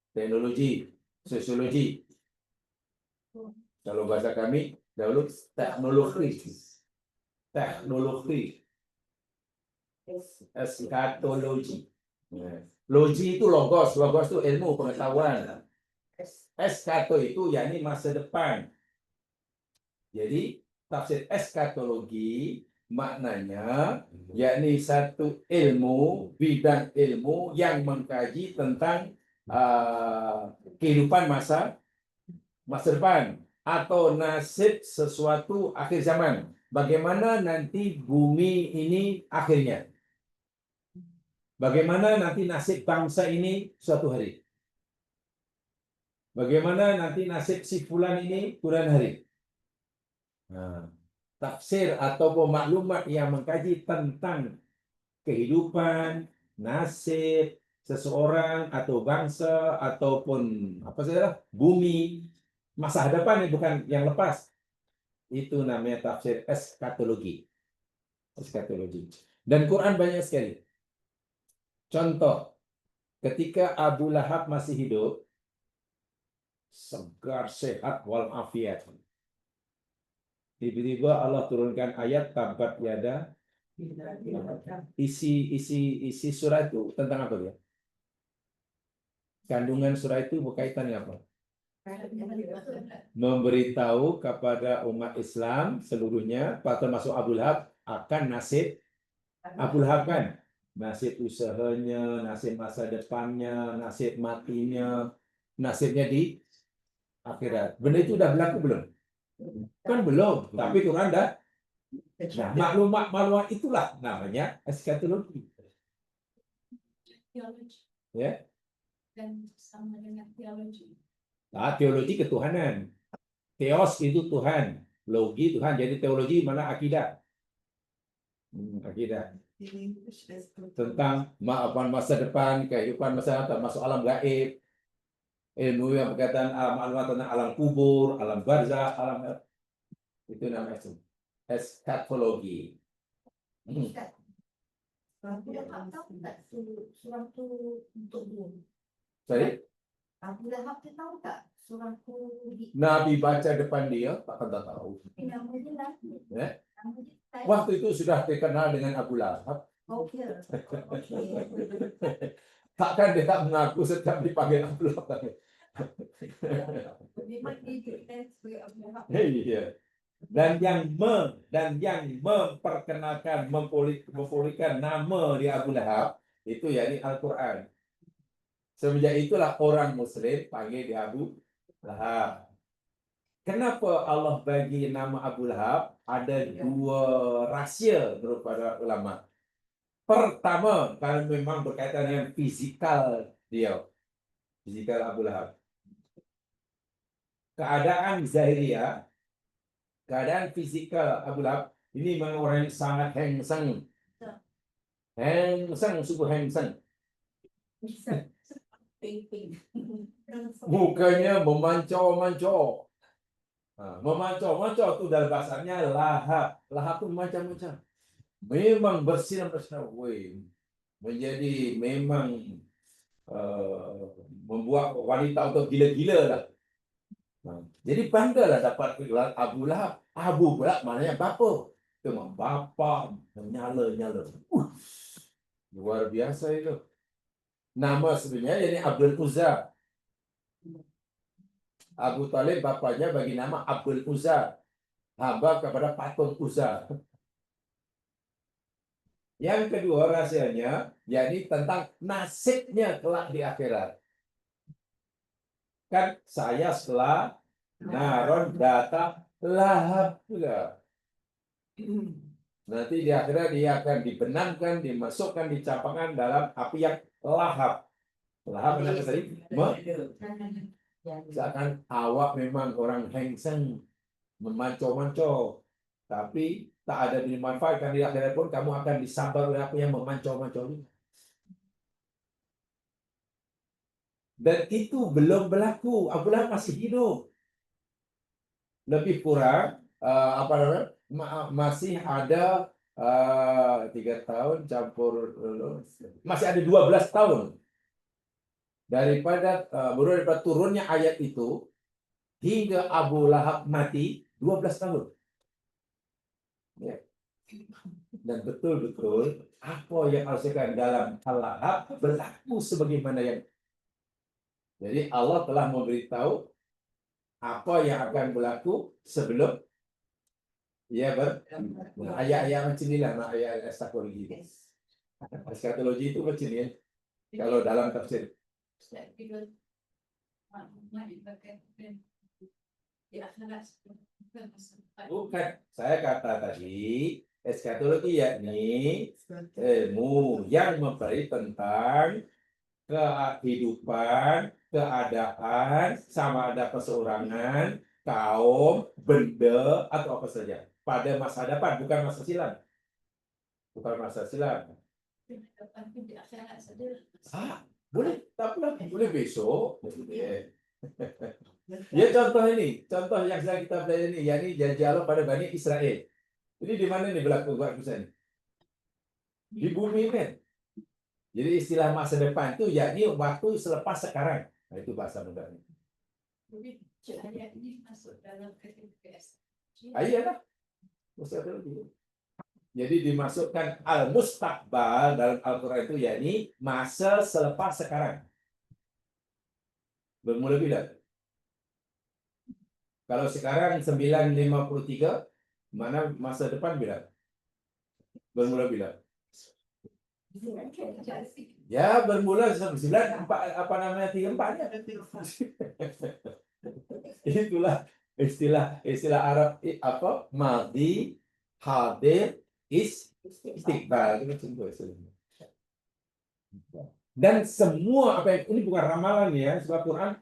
teknologi, sosiologi. Kalau bahasa kami dahulu teknologi, teknologi, eskatologi. Logi itu logos, logos itu ilmu pengetahuan. Eskato itu yakni masa depan. Jadi tafsir eskatologi maknanya yakni satu ilmu, bidang ilmu yang mengkaji tentang kehidupan masa depan atau nasib sesuatu akhir zaman. Bagaimana nanti bumi ini akhirnya? Bagaimana nanti nasib bangsa ini suatu hari? Bagaimana nanti nasib si fulan ini kemudian hari? Nah, tafsir atau maklumat yang mengkaji tentang kehidupan, nasib seseorang atau bangsa ataupun apa saja bumi masa hadapan, bukan yang lepas. Itu namanya tafsir eskatologi. Eskatologi. Dan Quran banyak sekali. Contoh, ketika Abu Lahab masih hidup, segar, sehat, walafiat. Tiba-tiba Allah turunkan ayat tabat yada. Isi surah itu tentang apa dia? Kandungan surah itu berkaitan dengan apa? Memberitahu kepada umat Islam seluruhnya, termasuk Abu Lahab, akan nasib Abu Lahab kan? Nasib usahanya, nasib masa depannya, nasib matinya, nasibnya di akhirat. Benda itu sudah berlaku belum? Kan belum, tapi Quran dah. Nah, maklumat itulah namanya eskatologi. Ya. Dan sama dengan teologi. Teologi ketuhanan. Theos itu Tuhan, logi Tuhan. Jadi teologi mana akidah. Akidah. Tentang masa depan, kehidupan masa depan, masuk alam gaib. Ilmu yang berkaitan maklumat tentang alam kubur, alam barzakh, alam itu namanya eskatologi. Abu Lahab tahu tak surah tu untuk dia? Sorry? Abu Lahab tu tahu tak surah tu Nabi baca depan dia, takkan tak tahu. nama dia lagi. Eh? Nama dia saya. Waktu itu sudah terkenal dengan Abu Lahab. Okey. Okey. Takkan dia tak mengaku setiap dipanggil Abu Lahab. Memang dia declare sebagai Abu Lahab. Iya. Dan yang memperkenalkan mempolikan nama di Abu Lahab itu yakni Al-Quran. Semenjak itulah orang Muslim panggil dia Abu Lahab. Kenapa Allah bagi nama Abu Lahab? Ada dua rahsia menurut para ulama. Pertama, kalau memang berkaitan dengan fizikal dia, fizikal Abu Lahab. Keadaan zahiriah, keadaan fizikal Abu Lahab ini memang orang yang sangat handsome. Handsome, super handsome. Bisa. Ping-ping. Mukanya memancau-mancau. Memancau-mancau itu dalam bahasanya lahap. Lahap itu macam-macam. Memang bersinar-bersinar. Menjadi memang membuat wanita untuk gila-gila lah. Jadi banggalah dapat gelar Abu Lahab. Abu pula maknanya bapa. Cuma bapa menyala-nyala. Luar biasa itu. Nama sebenarnya ini Abdul Uzza. Abu Talib bapaknya bagi nama Abdul Uzza. Hamba kepada patung Uzza. Yang kedua rahasianya, yakni tentang nasibnya kelak di akhirat. Kan saya setelah naron data lahab juga. Nanti di akhirat dia akan dibenamkan, dimasukkan, dicampakkan dalam api yang lahap. Lahap apa tadi? Seakan awak memang orang handsome, memancau-mancau, tapi tak ada dimanfaatkan di akhirat pun kamu akan disambar oleh apa yang memancau-mancau. Dan itu belum berlaku. Abu Lahab masih hidup. Lebih kurang masih ada 3 tahun campur masih ada 12 tahun daripada turunnya ayat itu hingga Abu Lahab mati 12 tahun. Ya. Dan betul-betul apa yang Allah sebutkan dalam Al-Lahab berlaku sebagaimana yang. Jadi Allah telah memberitahu apa yang akan berlaku sebelum ayat-ayat macam inilah ayat eskatologi. Eskatologi itu macam ni kalau dalam tafsir. Bukan, saya kata tadi eskatologi yakni ilmu yang mempelajari tentang kehidupan, keadaan, sama ada perseorangan, kaum, benda, atau apa saja pada masa depan, bukan masa silam. Bukan masa silam. Boleh, tak apa, boleh besok. Ya contoh ini, contoh yang sedang kita belajar ini, yakni janji Allah pada Bani Israel. Ini di mana nih berlaku kisah ini? Di bumi kan? Jadi istilah masa depan itu yakni waktu selepas sekarang. Nah, itu bahasa mudahnya. Ayat ini masuk dalam KTPS. Iyalah. Jadi dimasukkan al-mustaqbal dalam Al-Quran itu yakni masa selepas sekarang. Bermula bila? Kalau sekarang 9:53, mana masa depan bila? Bermula bila? Ya, bermula 9:34 Itulah istilah Arab apa? Madi, hadir, istiqbal. Dan semua apa ini bukan ramalan ya, sebab Quran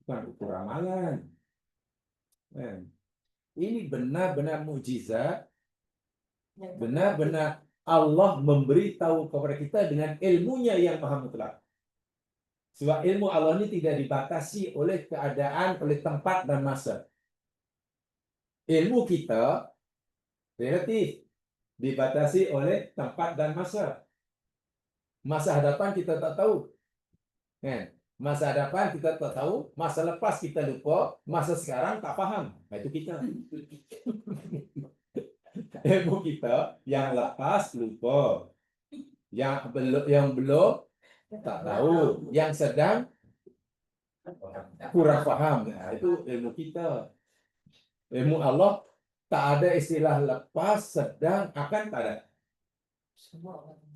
bukan buku ramalan. Ini benar-benar mukjizat, benar-benar Allah memberitahu kepada kita dengan ilmunya yang maha mutlak. Sebab ilmu Allah ini tidak dibatasi oleh keadaan, oleh tempat dan masa. Ilmu kita relatif dibatasi oleh tempat dan masa. Masa hadapan kita tak tahu. Kan? Masa hadapan kita tak tahu, masa lepas kita lupa, masa sekarang tak faham. Nah, itu kita. Ilmu kita yang lepas lupa, yang belum tak tahu, yang sedang kurang faham. Nah, itu ilmu kita. Ilmu Allah tak ada istilah lepas, sedang, akan, tak ada.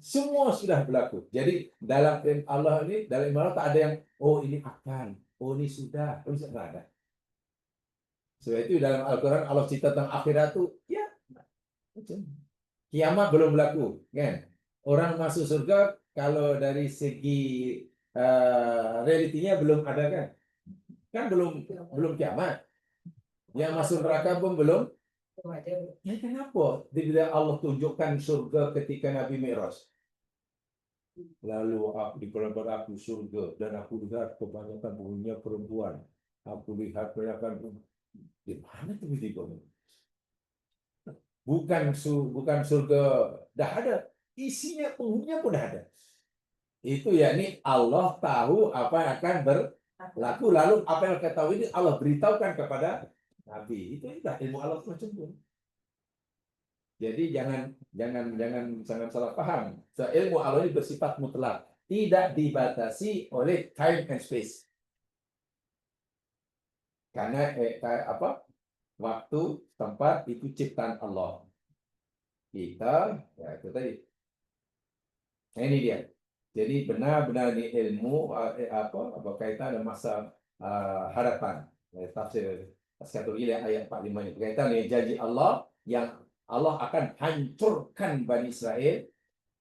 Semua sudah berlaku. Jadi dalam ilmu Allah ini, dalam ilmu Allah tak ada yang oh ini akan, oh ini sudah, oh ini tak ada. Sebab itu dalam Al-Quran Allah cerita tentang akhirat itu, ya kiamat belum berlaku, kan? Orang masuk surga kalau dari segi realitinya belum ada, kan? Kan belum kiamat. Yang masuk neraka pun belum. Ya kenapa? Bila Allah tunjukkan surga ketika Nabi Mi'raj. Lalu aku diperlihatkan aku surga dan aku lihat kebanyakan penghuninya perempuan. Aku lihat kebanyakan di mana tiba-tiba? Bukan surga dah ada, isinya penghuninya pun dah ada. Itu yakni Allah tahu apa yang akan berlaku, lalu apa yang kita tahu ini Allah beritahukan kepada Nabi. Itu dah ilmu Allah macam itu. Jadi jangan salah paham. So, ilmu Allah ini bersifat mutlak, tidak dibatasi oleh time and space. Karena waktu, tempat itu ciptaan Allah. Kita, ya itu tadi. Nah, ini dia. Jadi benar-benar ini ilmu berkaitan dengan masa hadapan. Tafsir As-Syaturi ayat 45 ini berkaitan dengan janji Allah yang Allah akan hancurkan Bani Israel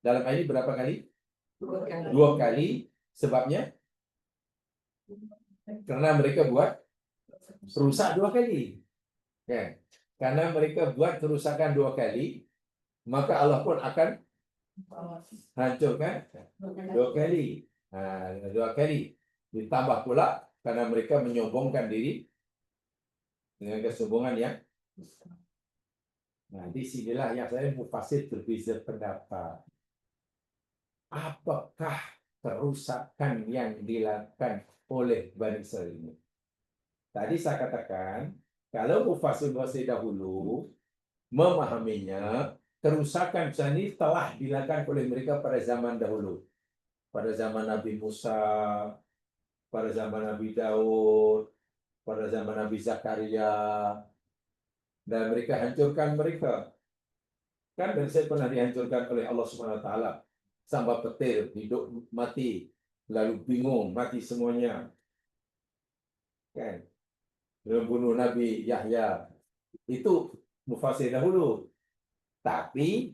dalam ayat ini berapa kali? 2 kali. 2 kali. Sebabnya karena mereka buat rusak 2 kali. Kan? Karena mereka buat kerusakan 2 kali, maka Allah pun akan hancurkan 2 kali. 2 kali. Ditambah pula karena mereka menyombongkan diri dengan kesombongan yang. Nah, di sinilah yang saya mufassir berbeza pendapat. Apakah kerusakan yang dilakukan oleh Bani Israil ini? Tadi saya katakan, kalau mufassir dahulu memahaminya, kerusakan ini telah dilakukan oleh mereka pada zaman dahulu. Pada zaman Nabi Musa, pada zaman Nabi Daud, pada zaman Nabi Zakaria, dan mereka hancurkan mereka. Kan dan saya pernah dihancurkan oleh Allah Subhanahu Wa Taala. Sampai petir, hidup mati, lalu bingung, mati semuanya. Kan? Membunuh Nabi Yahya. Itu mufassir dahulu. Tapi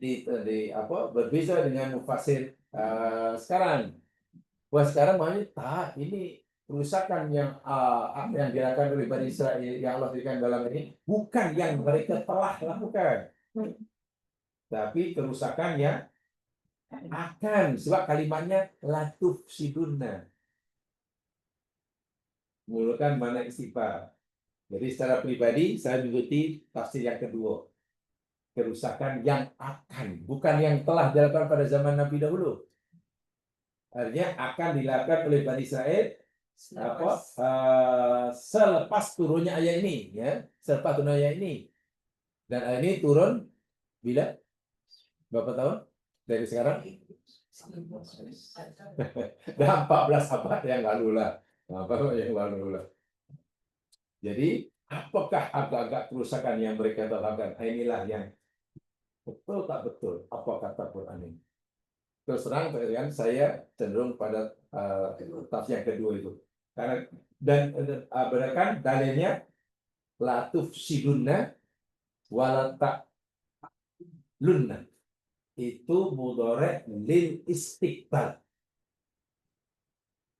berbeza dengan mufassir sekarang. Wah sekarang maknanya tak, ini kerusakan yang dilakukan oleh Bani Israel yang Allah berikan dalam ini bukan yang mereka telah lakukan, tapi kerusakan yang akan, sebab kalimatnya latuf sidunna, menggunakan makna istighfar. Jadi secara pribadi saya mengikuti tafsir yang kedua, kerusakan yang akan, bukan yang telah dilakukan pada zaman Nabi dahulu. Artinya akan dilakukan oleh Bani Israel selepas turunnya ayat ini, ya, selepas turunnya ayat ini. Dan ayat ini turun bila? Berapa tahun dari sekarang? Dah 14 abad yang lalu lah. Jadi apakah agak-agak kerusakan yang mereka lakukan? Inilah yang betul tak betul apa kata Quran ini. Terus terang saya cenderung pada tafsir yang kedua itu. Karena dan berdasarkan dalilnya latuf sidunna walata lunna, itu mudhari' lil istiqbal,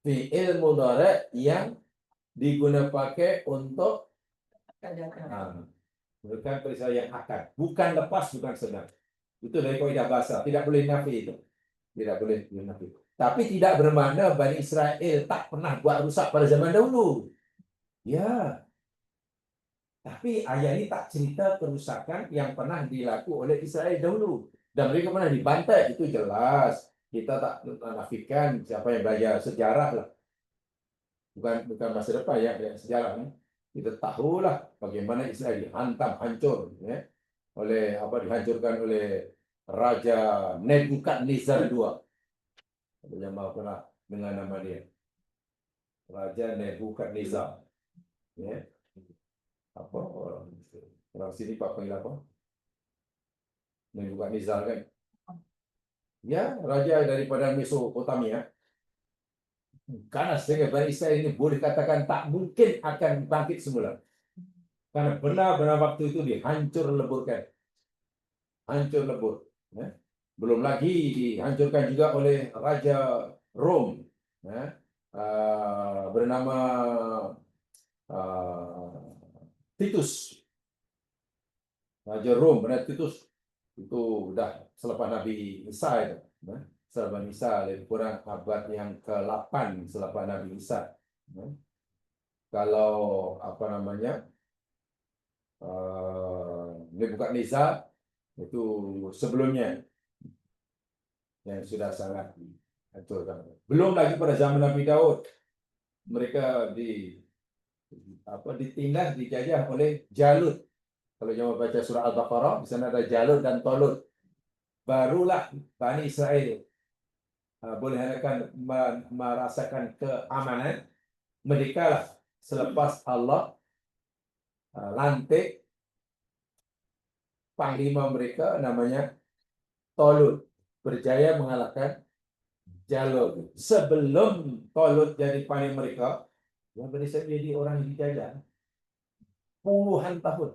fi'il mudhari' yang digunakan pakai untuk bukan peristiwa yang akan, bukan lepas, bukan sedang. Itu dari kaidah bahasa, tidak boleh nafi itu. Tidak boleh nafi. Tapi tidak bermakna Bani Israel tak pernah buat rusak pada zaman dahulu. Ya. Tapi ayat ini tak cerita kerusakan yang pernah dilakukan oleh Israel dahulu. Dan mereka pernah dibantai, itu jelas. kita tak nafikan siapa yang belajar sejarah lah, bukan masa depan ya, sejarah ni. Kita tahulah bagaimana Israel dihantam hancur ya, dihancurkan oleh Raja Nebukadnezar II. Yang mahu pernah dengan nama dia, Raja Nebukadnezar. Ya. Apa orang sini Pak panggil apa? Nebukadnezar kan? Ya, raja daripada Mesopotamia. Karena sehingga Bani Israel ini boleh katakan tak mungkin akan bangkit semula. Karena benar-benar waktu itu dihancur leburkan. Hancur lebur. Ya. Belum lagi dihancurkan juga oleh Raja Rom. Ya. Bernama Titus. Raja Rom, bernama Titus. Itu sudah selepas Nabi Isa itu. Ya. Selepas Isa lebih kurang abad yang ke-8 selepas Nabi Isa. Ya. Kalau Nebukadnezar itu sebelumnya yang sudah sangat hancurkan. Belum lagi pada zaman Nabi Daud mereka ditindas, dijajah oleh Jalut. Kalau jangan baca surah Al-Baqarah, di sana ada Jalut dan Tolut. Barulah Bani Israel boleh akan merasakan keamanan. Mereka lah selepas Allah lantik panglima mereka namanya Tolut, berjaya mengalahkan Jalut. Sebelum Tolut jadi panglima mereka, yang Bani Israel jadi orang yang dijajah puluhan tahun,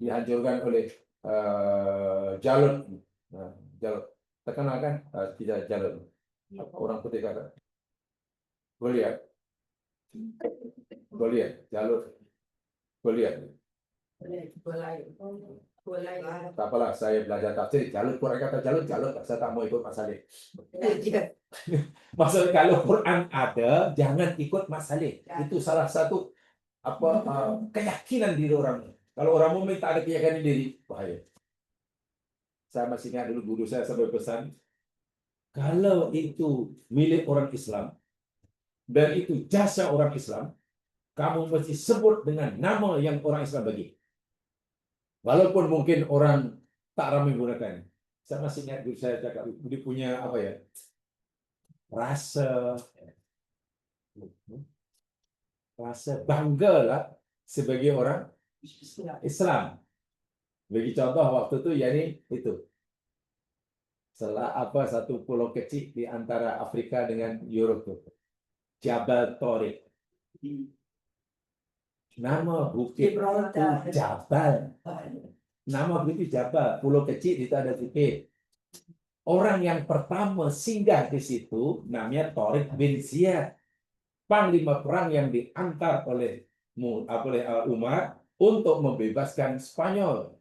dihancurkan oleh Jalut. Jalut terkenal kan? Tidak Jalut. Orang putih kata Goliat. Jalut. Goliat. Tak apalah, saya belajar tafsir. Jalut, Quran kata Jalut. Saya tak mau ikut Mas Saleh. Maksud kalau Quran ada, jangan ikut Mas Saleh. Itu salah satu keyakinan diri orang. Kalau orang mukmin tak ada keyakinan diri, bahaya. Saya masih ingat dulu guru saya sampai pesan, kalau itu milik orang Islam dan itu jasa orang Islam, kamu mesti sebut dengan nama yang orang Islam bagi. Walaupun mungkin orang tak ramai menggunakan. Saya masih ingat guru saya cakap, dia punya rasa bangga lah sebagai orang Islam. Bagi contoh waktu itu, itu satu pulau kecil di antara Afrika dengan Eropa, Jabal Tariq. Nama bukit itu Jabal. Nama bukit Jabal, pulau kecil itu ada bukit. Orang yang pertama singgah di situ namanya Tariq bin Ziyad, panglima perang yang diangkat oleh Umar untuk membebaskan Spanyol.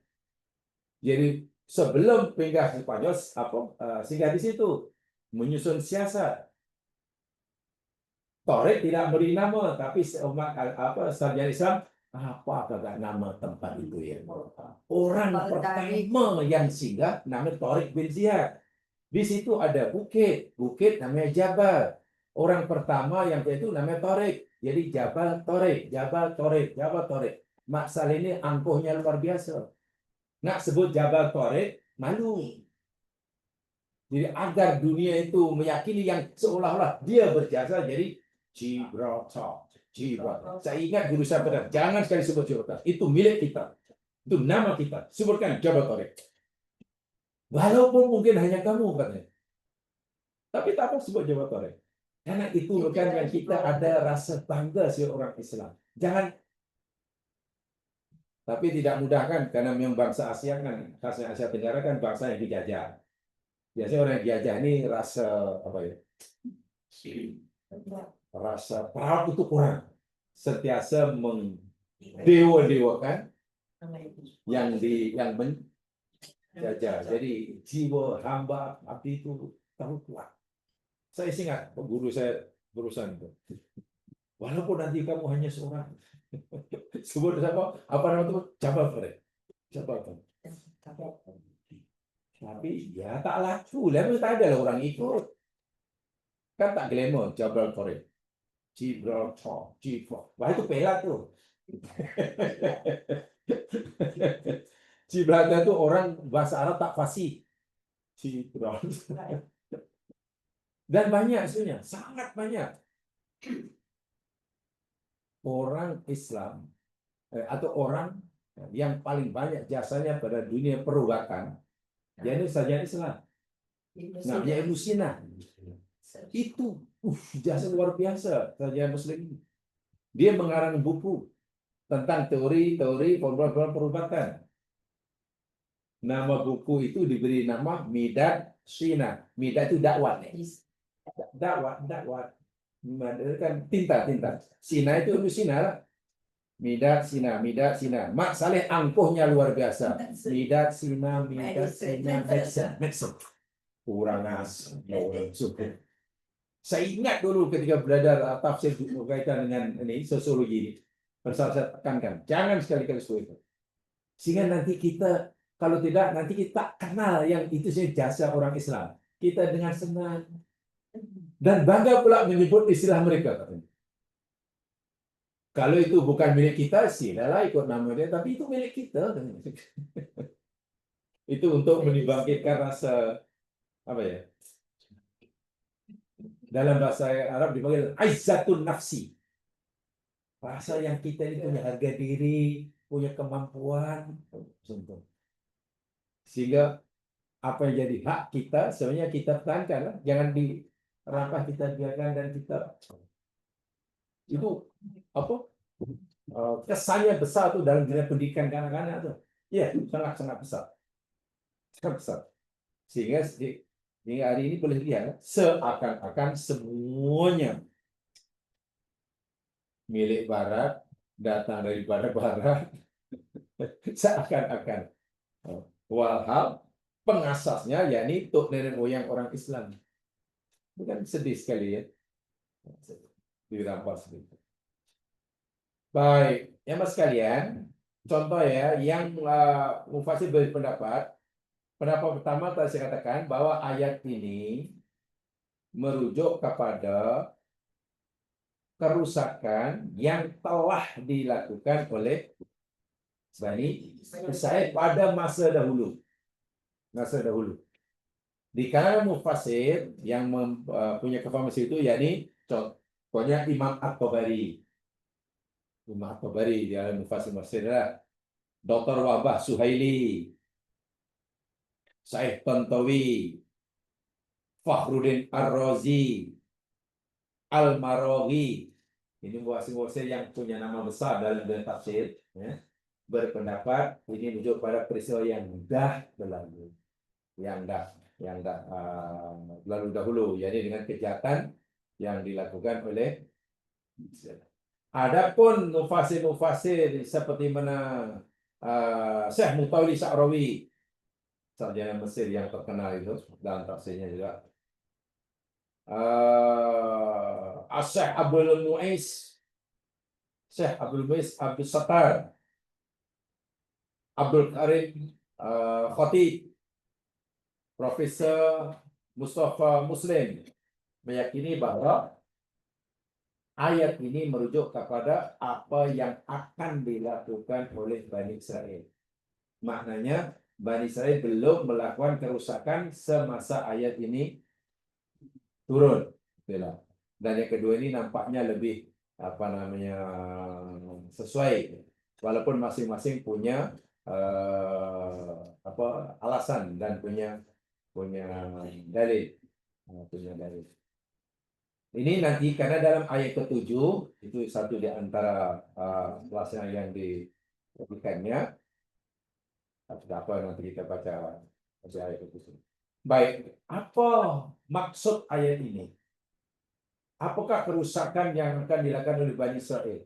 Jadi sebelum pindah ke Spanyol, singgah di situ, menyusun siasat. Tariq tidak beri nama, tapi sarjana Islam apa kagak nama tempat itu ya? Orang pertama yang singgah namanya Tariq bin Ziyad. Di situ ada bukit namanya Jabal. Orang pertama yang itu namanya Tariq. Jadi Jabal Tariq. Maksal ini angkuhnya luar biasa. Nak sebut Jabal Tariq, malu. Jadi agar dunia itu meyakini yang seolah-olah dia berjasa, jadi Gibraltar. Saya ingat guru saya benar, jangan sekali sebut Gibraltar. Itu milik kita. Itu nama kita. Sebutkan Jabal Tariq. Walaupun mungkin hanya kamu katanya. Tapi tak apa sebut Jabal Tariq. Karena itu bukan yang kita ada rasa bangga sebagai orang Islam. Jangan. Tapi tidak mudah kan, karena memang bangsa Asia kan, khasnya Asia Tenggara kan bangsa yang dijajah. Biasanya orang yang dijajah ini rasa rasa proud itu kurang. Sentiasa mendewa-dewakan yang menjajah. Jadi jiwa hamba abdi itu tahu kuat. Saya ingat guru saya berusaha itu. Walaupun nanti kamu hanya seorang, sebut apa nama itu? Jabal Tariq. Tapi ya tak laku, lalu tak ada lah orang ikut. Kan tak glamour, Jabal Torre. Gibraltar, Gibraltar. Wah itu pelat tuh. Gibraltar itu orang bahasa Arab tak fasih. Gibraltar. Dan banyak sebenarnya, sangat banyak orang Islam atau orang yang paling banyak jasanya pada dunia perubatan, yaitu sarjana Islam. Namanya Ibnu Sina. Itu jasa luar biasa sarjana Muslim ini. Dia mengarang buku tentang teori-teori formula-formula perubatan. Nama buku itu diberi nama Midad Sina. Midad itu dakwah. Dakwah. Kan tinta. Sina itu Ibnu Sina lah. Midad Sina. Mak Saleh angkuhnya luar biasa. Midad Sina. Medicine. Kurang asam. Saya ingat dulu ketika belajar tafsir berkaitan dengan ini sosiologi ini. Saya tekankan, jangan sekali-kali itu. Sehingga nanti kita, kalau tidak, nanti kita kenal yang itu jasa orang Islam. Kita dengan senang dan bangga pula menyebut istilah mereka. Kalau itu bukan milik kita, silalah ikut nama dia, tapi itu milik kita. Itu untuk membangkitkan rasa apa ya? Dalam bahasa Arab dipanggil aizzatun nafsi. Rasa yang kita ini punya harga diri, punya kemampuan. Sehingga apa yang jadi hak kita, sebenarnya kita pertahankan. Jangan dirampas, kita biarkan dan kita itu apa? Kesannya besar tuh dalam dunia pendidikan kanak-kanak tuh. Ya, sangat-sangat besar. Sangat besar. Sehingga hari ini boleh lihat seakan-akan semuanya milik Barat, datang dari Barat, seakan-akan. Walhal pengasasnya yakni tok nenek moyang orang Islam. Bukan sedih sekali ya. Dirampas gitu. Baik, ya mas sekalian, contoh ya yang mufasir berpendapat. Pendapat pertama tadi saya katakan bahwa ayat ini merujuk kepada kerusakan yang telah dilakukan oleh Bani Israil pada masa dahulu. Di kalangan mufasir yang punya kefahaman itu, yakni contohnya Imam At-Tabari. Di dalam mufasir adalah Dr. Wahbah Suhaili, Syekh Tantawi, Fakhruddin Ar-Razi, Al-Maraghi. Ini mufasir yang punya nama besar dalam tafsir, ya, berpendapat ini merujuk pada peristiwa yang dah berlalu, yang dah lalu dahulu, yakni dengan kejahatan yang dilakukan oleh. Adapun mufasir seperti mana Syekh Mutawalli Sya'rawi, sarjana Mesir yang terkenal itu dalam tafsirnya juga, Syekh Abdul Muiz, Abdul Sattar, Abdul Karim Khatib, Profesor Mustafa Muslim meyakini bahwa ayat ini merujuk kepada apa yang akan dilakukan oleh Bani Israel. Maknanya Bani Israel belum melakukan kerusakan semasa ayat ini turun. Dan yang kedua ini nampaknya lebih sesuai, walaupun masing-masing punya alasan dan punya dalil. Ini nanti karena dalam ayat ke-7 itu satu di antara pelajaran yang diberikannya. Apa nanti kita baca ayat ke-7. Baik, apa maksud ayat ini? Apakah kerusakan yang akan dilakukan oleh Bani Israel?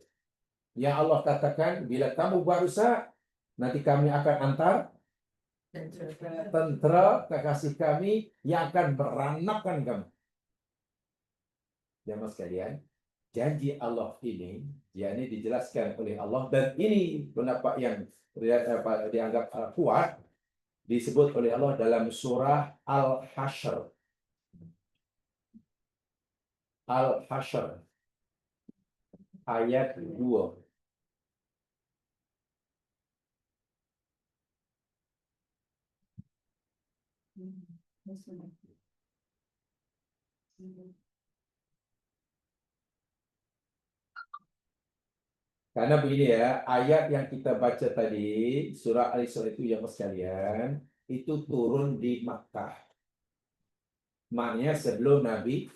Yang Allah katakan, bila kamu berusaha, nanti kami akan antar tentera kekasih kami yang akan meranapkan kamu. Jamaah sekalian, janji Allah ini, yakni dijelaskan oleh Allah, dan ini pendapat yang dianggap kuat, disebut oleh Allah dalam surah Al-Hasyr. Al-Hasyr ayat 2. Karena begini ya, ayat yang kita baca tadi, surah Al-Isra itu yang sekalian, itu turun di Makkah. Maknanya sebelum Nabi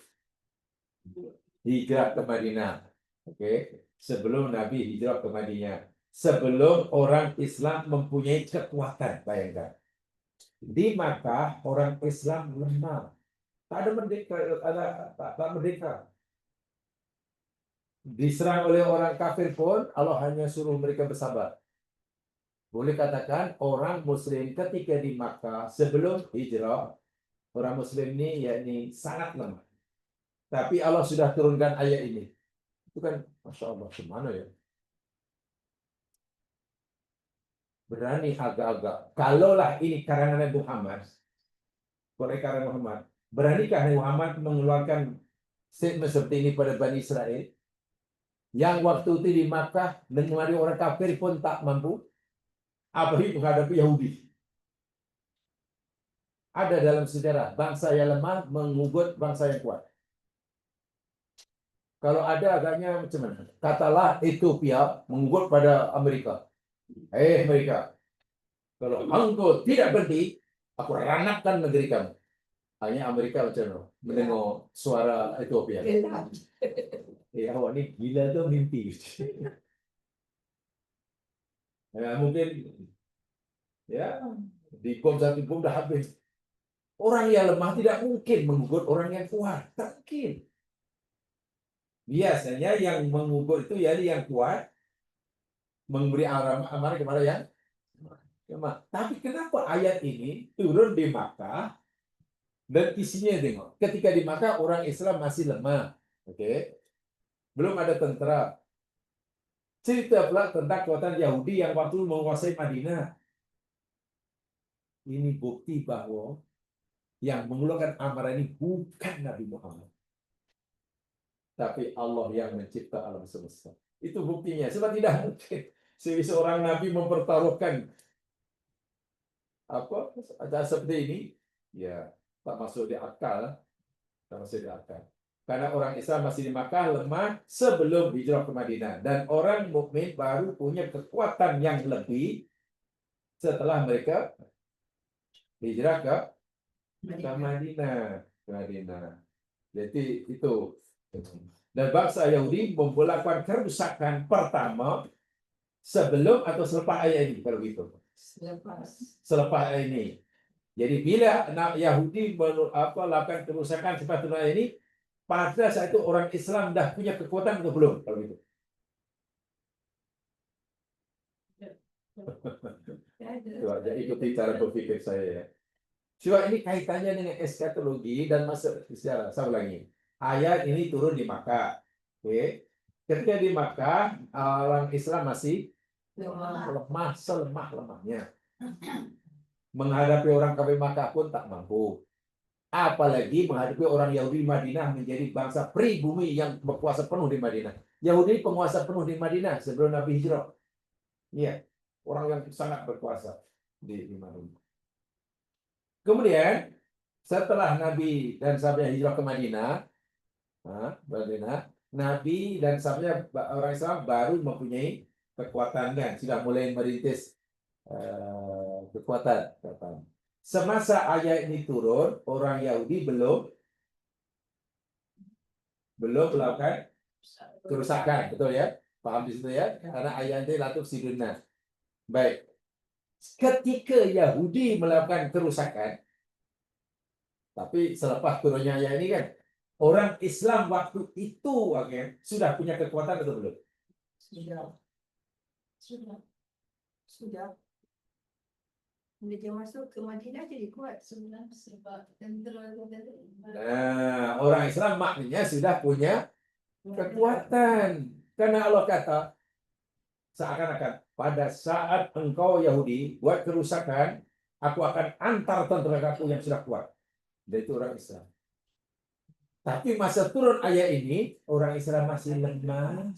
hijrah ke Madinah. Oke, sebelum Nabi hijrah ke Madinah. Sebelum orang Islam mempunyai kekuatan, bayangkan. Di Makkah orang Islam lemah. Tak ada merdeka, tak merdeka. Diserang oleh orang kafir pun, Allah hanya suruh mereka bersabar. Boleh katakan orang Muslim ketika di Makkah sebelum hijrah, orang Muslim ini yakni sangat lemah. Tapi Allah sudah turunkan ayat ini. Itu kan, Masya Allah, gimana ya? Berani agak-agak. Kalaulah ini karangan Nabi Muhammad, karangan Muhammad, beranikah Nabi Muhammad mengeluarkan statement seperti ini pada Bani Israel? Yang waktu itu di Makkah, dengan orang kafir pun tak mampu, apalagi menghadapi Yahudi. Ada dalam sejarah, bangsa yang lemah mengugut bangsa yang kuat. Kalau ada agaknya macam mana? Katalah Ethiopia mengugut pada Amerika. Amerika, kalau engkau tidak berhenti, aku ranakkan negeri kamu. Hanya Amerika macam mana? Mendengar suara Ethiopia. Awak ni gila tu mimpi. Mungkin ya di bom satu bom dah habis. Orang yang lemah tidak mungkin mengugut orang yang kuat. Tak mungkin. Biasanya yang mengugut itu yang kuat memberi amarah kepada yang lemah. Tapi kenapa ayat ini turun di Makkah dan isinya tengok. Ketika di Makkah orang Islam masih lemah. Oke. Belum ada tentara. Cerita pula tentang kekuatan Yahudi yang waktu menguasai Madinah. Ini bukti bahwa yang mengeluarkan amarah ini bukan Nabi Muhammad, tapi Allah yang mencipta alam semesta. Itu buktinya. Sebab tidak mungkin seorang Nabi mempertaruhkan ada seperti ini. Ya, tak masuk di akal. Tak masuk di akal. Karena orang Islam masih di Makkah lemah sebelum hijrah ke Madinah. Dan orang mukmin baru punya kekuatan yang lebih setelah mereka hijrah ke Madinah. Jadi itu. Dan bangsa Yahudi melakukan kerusakan pertama sebelum atau selepas ayat ini, kalau gitu. Selepas ayat ini. Jadi bila Yahudi melakukan kerusakan selepas ayat ini, pada saat itu orang Islam dah punya kekuatan atau belum? Kalau gitu. Coba ikuti cara berpikir saya ya. Coba ini kaitannya dengan eskatologi dan masuk sejarah. Saya ulangi. Ayat ini turun di Makkah. Oke. Ketika di Makkah, orang Islam masih lemah selemah-lemahnya. Menghadapi orang kafir Makkah pun tak mampu. Apalagi menghadapi orang Yahudi Madinah menjadi bangsa pribumi yang berkuasa penuh di Madinah. Yahudi penguasa penuh di Madinah sebelum Nabi hijrah. Iya, orang yang sangat berkuasa di Madinah. Kemudian setelah Nabi dan sahabatnya hijrah ke Madinah, Nabi dan sahabatnya orang Islam baru mempunyai kekuatan dan sudah mulai merintis kekuatan. Semasa ayat ini turun, orang Yahudi belum melakukan kerusakan, betul ya? Paham di situ ya? Karena ayat ini latuk sidunna. Baik. Ketika Yahudi melakukan kerusakan, tapi selepas turunnya ayat ini kan, orang Islam waktu itu sudah punya kekuatan atau belum? Sudah. Dia masuk ke Madinah jadi kuat sebab tentera. Nah, orang Islam maknanya sudah punya kekuatan. Karena Allah kata seakan-akan pada saat engkau Yahudi buat kerusakan, Aku akan antar tentaraku yang sudah kuat. Dan itu orang Islam. Tapi masa turun ayat ini, orang Islam masih lemah,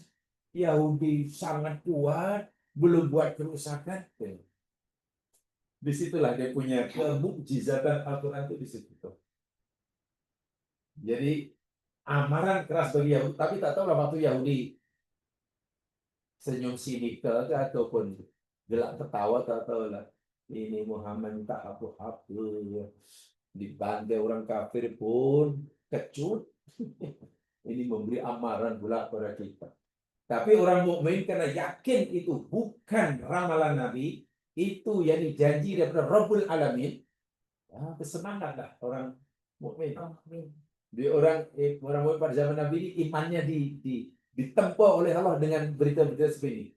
Yahudi sangat kuat, belum buat kerusakan. Disitulah dia punya kemukjizatan Al-Quran itu di situ. Jadi amaran keras bagi Yahudi, tapi tak tahu lah waktu Yahudi senyum sinikal ataupun gelak tertawa, tak tahu lah. Ini Muhammad tak apa-apa, dibantai orang kafir pun kecut. Ini memberi amaran pula kepada kita. Tapi orang mukmin karena yakin itu bukan ramalan Nabi, itu yang dijanji daripada Rabbul Alamin, ya, bersemangatlah orang mukmin. Di orang mukmin pada zaman Nabi ini imannya ditempa oleh Allah dengan berita-berita seperti ini.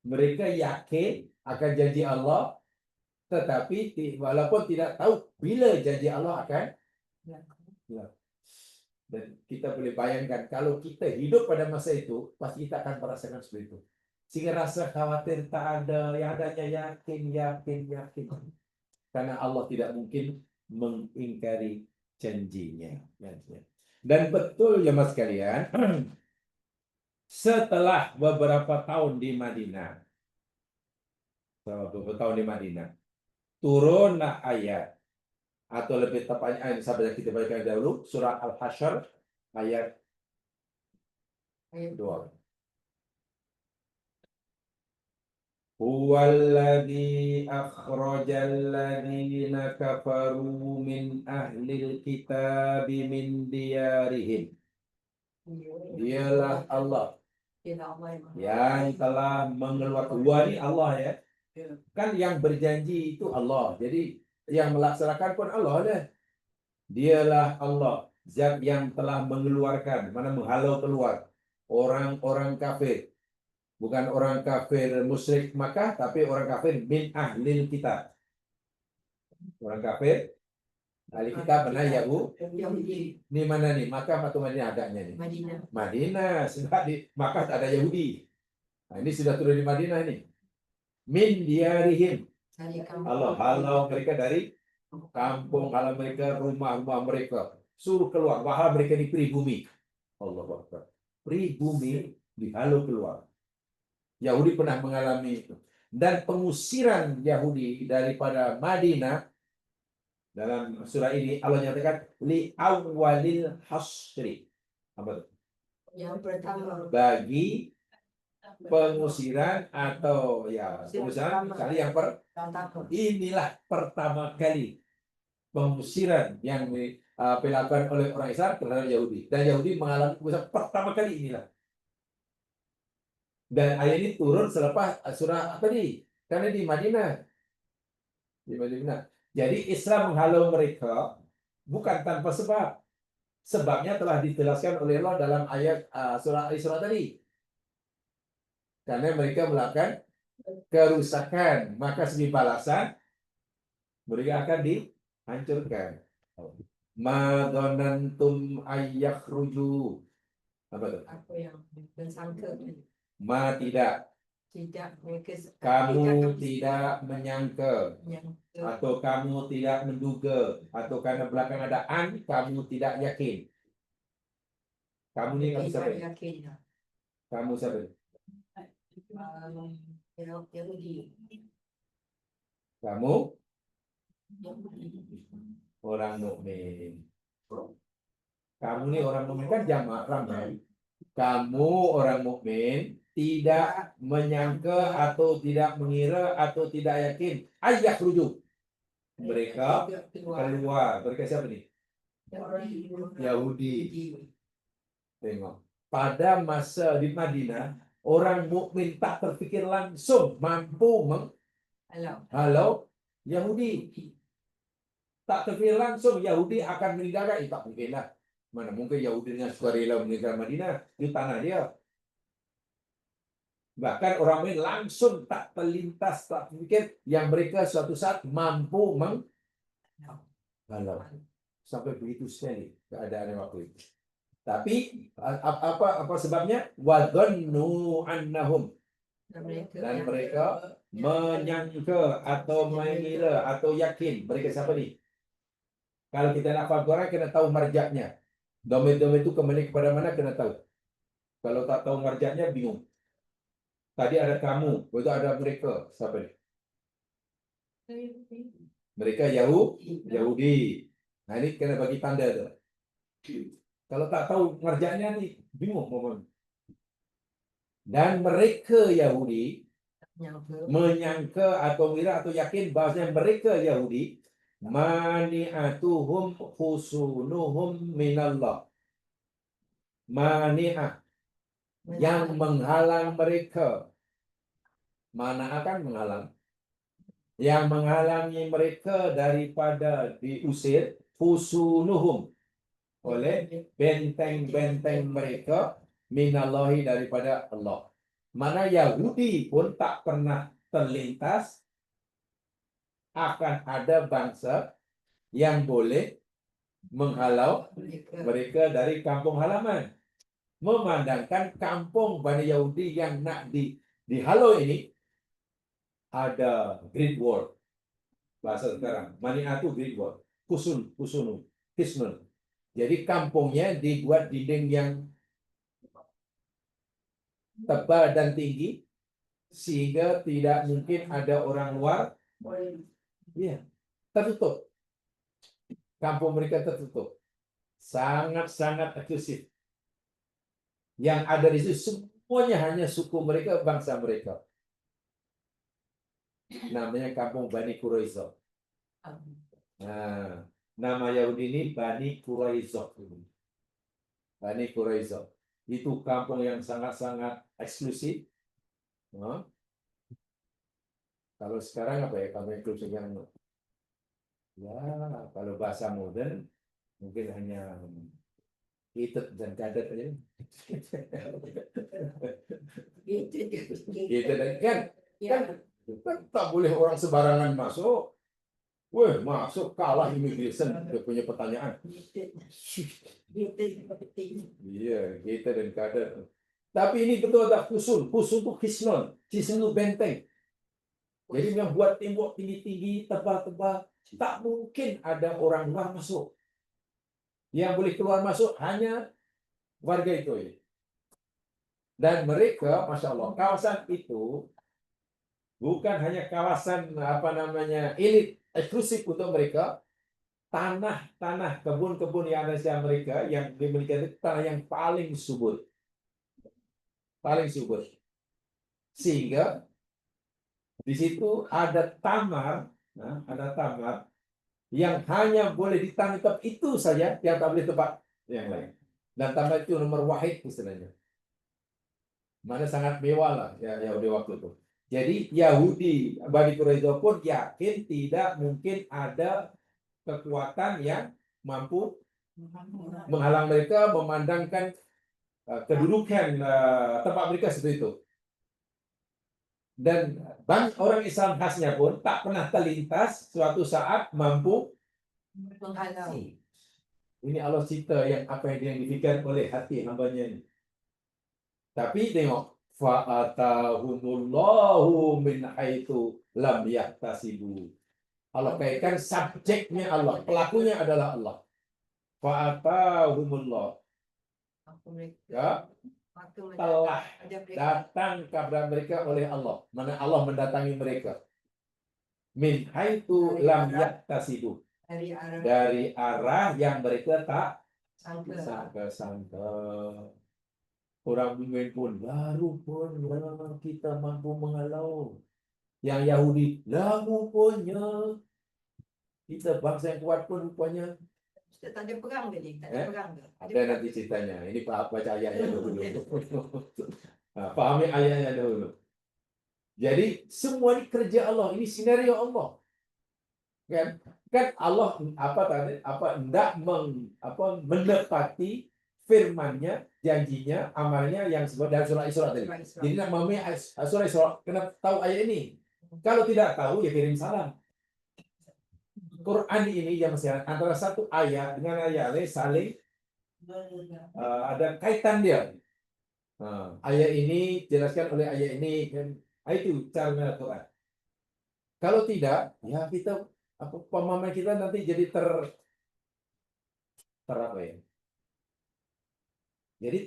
Mereka yakin akan janji Allah, tetapi walaupun tidak tahu bila janji Allah akan ya. Dan kita boleh bayangkan kalau kita hidup pada masa itu, pasti kita akan merasakan seperti itu. Sehingga rasa khawatir tak ada, yang adanya yakin. Karena Allah tidak mungkin mengingkari janjinya. Dan betul ya mas sekalian, setelah beberapa tahun di Madinah, turunlah ayat, atau lebih tepatnya ayat sahabat kita bacakan dahulu, surah Al-Hasyr ayat 2. Huwallazi akhrajal ladzina kafaru min ahlil kitabi min diyarihim. Dialah Allah yang telah mengeluarkan Allah ya. Kan yang berjanji itu Allah. Jadi yang melaksanakan pun Allah dah. Dialah Allah zat yang telah mengeluarkan, mana menghalau keluar orang-orang kafir. Bukan orang kafir musyrik Makkah, tapi orang kafir min ahlil kitab. Orang kafir ahli kitab mana Yahudi. Ini mana nih? Makkah atau Madinah agaknya nih? Madinah. Sebab di Makkah tak ada Yahudi. Nah, ini sudah turun di Madinah ini. Min diarihim. Allah halau mereka dari kampung, halau mereka rumah-rumah mereka. Suruh keluar. Wahal mereka di pribumi. Allah Akbar. Pribumi dihalau keluar. Yahudi pernah mengalami itu. Dan pengusiran Yahudi daripada Madinah dalam surah ini Allah nyatakan li awwalil hasri. Apa itu? Yang pertama. Bagi pengusiran atau ya pengusiran kali yang inilah pertama kali pengusiran yang dilakukan oleh orang Islam terhadap Yahudi, dan Yahudi mengalami pengusiran pertama kali inilah. Dan ayat ini turun selepas surah tadi, karena di Madinah. Jadi Islam menghalau mereka bukan tanpa sebab. Sebabnya telah dijelaskan oleh Allah dalam ayat surah Isra tadi. Karena mereka melakukan kerusakan, maka sebagai balasan mereka akan dihancurkan. Ma dhanantum ayyakhruju. Apa itu? Apa yang bersangka? Ma tidak. Kamu tidak menyangka, atau kamu tidak menduga, atau karena belakang ada an, kamu tidak yakin. Kamu ni kamu siapa? Kamu siapa? Kamu orang mukmin. Kamu ni orang mukmin kan jamak ramai. Kamu orang mukmin tidak menyangka atau tidak mengira atau tidak yakin ayat rujuk mereka keluar. Mereka siapa nih? Yahudi. Tengok, pada masa di Madinah orang mukmin tak terfikir langsung mampu menghalau Yahudi. Tak terfikir langsung Yahudi akan meninggalkan. Tak mungkin lah. Mana mungkin Yahudi dengan sukarela meninggalkan Madinah? Itu tanah dia. Bahkan orang lain langsung tak terlintas, tak berpikir yang mereka suatu saat mampu menghalau. Sampai begitu sekali keadaan waktu itu. Tapi apa sebabnya? Wadhannu annahum Dan mereka menyangka atau mengira atau yakin. Mereka siapa ni? Kalau kita nak faham Quran, kena tahu marjaknya. Domain-domain itu kembali kepada mana, kena tahu. Kalau tak tahu marjaknya, bingung. Tadi ada kamu, betul ada mereka. Siapa ni? Mereka Yahudi. Nah ini kena bagi tanda tu. Kalau tak tahu marjaknya ni, bingung. Dan mereka Yahudi menyangka atau mengira atau yakin bahasanya mereka Yahudi mani'atuhum husunuhum minallah. Mani'ah yang menghalang mereka. Mana akan menghalang? Yang menghalangi mereka daripada diusir husunuhum oleh benteng-benteng mereka minallahi daripada Allah. Mana Yahudi pun tak pernah terlintas akan ada bangsa yang boleh menghalau mereka dari kampung halaman. Memandangkan kampung Bani Yahudi yang nak dihalau ini ada Great Wall. Bahasa sekarang, Mani'atu Great Wall. Kusunu. Jadi kampungnya dibuat dinding yang tebal dan tinggi sehingga tidak mungkin ada orang luar. Ya, tertutup. Kampung mereka tertutup. Sangat-sangat eksklusif. Yang ada di situ semuanya hanya suku mereka, bangsa mereka. Namanya kampung Bani Quraiza. Nah, nama Yahudi ini Bani Quraiza. Bani Quraiza. Itu kampung yang sangat-sangat eksklusif. Nah, kalau sekarang apa ya kampung eksklusif yang ya kalau bahasa modern mungkin hanya Gated dan Gadet aja. Gitu kan tak boleh orang sembarangan masuk. Weh, masuk kalah immigration dia punya pertanyaan. Iya, Gated dan Gadet. Tapi ini betul tak Kusun itu Kisnon itu benteng. Jadi yang buat tembok tinggi-tinggi, tebal-tebal, tak mungkin ada orang luar masuk. Yang boleh keluar masuk hanya warga itu. Dan mereka, Masya Allah, kawasan itu bukan hanya kawasan elit eksklusif untuk mereka. Tanah kebun-kebun yang ada di mereka yang dimiliki itu tanah yang paling subur. Sehingga di situ ada tamar, yang hanya boleh ditangkap itu saja, yang tak boleh tempat yang lain. Dan tambah itu nomor wahid istilahnya. Mana sangat mewah lah ya Yahudi waktu itu. Jadi Yahudi Bani Quraiza pun yakin tidak mungkin ada kekuatan yang mampu menghalang mereka memandangkan kedudukan tempat mereka seperti itu. Dan orang Islam khasnya pun tak pernah terlintas suatu saat mampu menghalau. Ini Allah cerita yang apa yang difikirkan oleh hati hambanya ini. Tapi tengok, fa'atahumullahu min haitsu lam yahtasibu. Allah kaitkan subjeknya Allah, pelakunya adalah Allah. Fa'atahumullah. Ya, telah datang kepada mereka oleh Allah. Mana Allah mendatangi mereka. Min haitsu lam yahtasibu. Dari arah yang mereka tak sangka. Orang mukmin pun baru pun kita mampu menghalau. Yang Yahudi lalu punya kita bangsa yang kuat pun rupanya. Tak ada perang ke ni? Tak ada perang ke? Ada nanti ceritanya. Ini baca ayatnya dulu. Pahami ayatnya dulu. Jadi semua ini kerja Allah. Ini sinario Allah. Kan Allah hendak menepati firman-Nya, janjinya, amalnya yang sebut dalam surah Isra tadi. Jadi nak memahami surah Isra, kena tahu ayat ini. Kalau tidak tahu, ya kirim salam. Quran ini yang masih antara satu ayat dengan ayat lain saling ada kaitan dia. Ayat ini jelaskan oleh ayat ini kan. Itu cara Quran. Kalau tidak, ya kita pemahaman kita nanti jadi apa ya? Jadi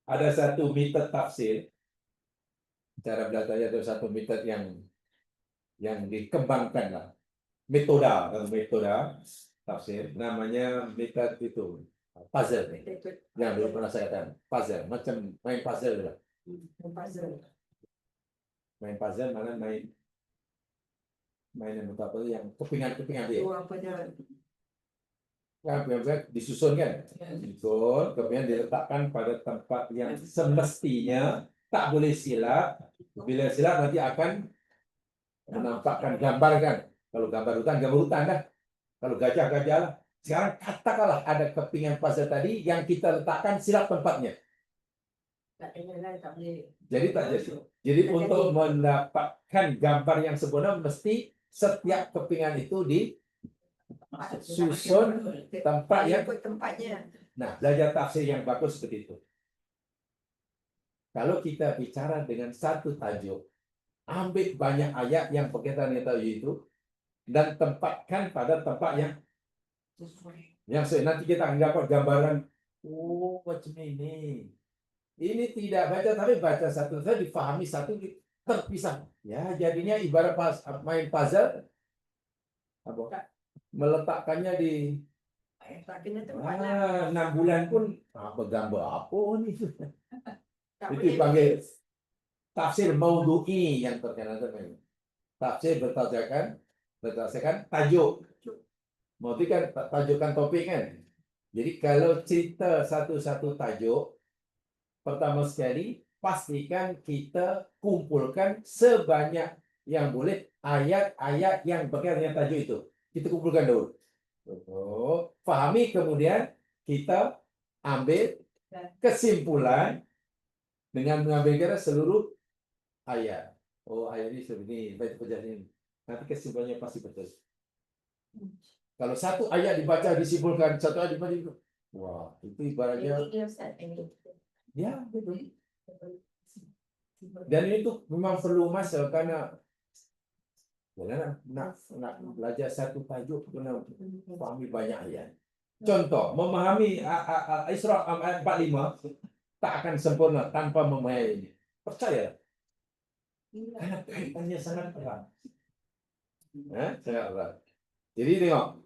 ada satu metode tafsir, cara belajarnya ada satu metode yang dikembangkan lah. Metode tafsir namanya metode itu puzzle nih. Yang belum pernah saya katakan puzzle, macam main puzzle lah. Main puzzle mana main yang apa yang kepingan dia. Yang disusun kan, disusun, kemudian diletakkan pada tempat yang semestinya, tak boleh silap. Bila silap nanti akan menampakkan gambar kan. Kalau gambar hutan dah. Kalau gajah lah. Sekarang katakanlah ada kepingan puzzle tadi yang kita letakkan silap tempatnya. Jadi tak jadi. Jadi untuk mendapatkan gambar yang sempurna mesti setiap kepingan itu disusun tempat yang tempatnya. Nah, belajar tafsir yang bagus seperti itu. Kalau kita bicara dengan satu tajuk, ambil banyak ayat yang berkaitan dengan tajuk itu dan tempatkan pada tempat yang nanti kita akan dapat gambaran. Oh, macam ini. Ini tidak baca tapi baca satu saja difahami satu terpisah. Ya, jadinya ibarat main puzzle. Apa? Meletakkannya di 6 bulan pun bergambar apa nih? Itu dipanggil tafsir maudhu'i yang terkenal dengan tafsir berdasarkan tajuk. Maudhu'i kan tajukan topik kan. Jadi kalau cerita satu-satu tajuk, pertama sekali pastikan kita kumpulkan sebanyak yang boleh ayat-ayat yang berkaitan dengan tajuk itu. Kita kumpulkan dulu. Fahami, kemudian kita ambil kesimpulan dengan mengambil seluruh ayat. Oh, ayat ini seperti baca perjalanan ini. Nanti kesimpulannya pasti betul. Kalau satu ayat dibaca disimpulkan, satu ayat dibaca, wah, itu ibaratnya ya betul. Dan itu memang perlu masa karena nak belajar satu tajuk kena pahami banyak ayat. Contoh, memahami Isra ayat 45 tak akan sempurna tanpa memahami ini. Percaya. Karena kaitannya sangat erat. Sangat erat. Jadi tengok,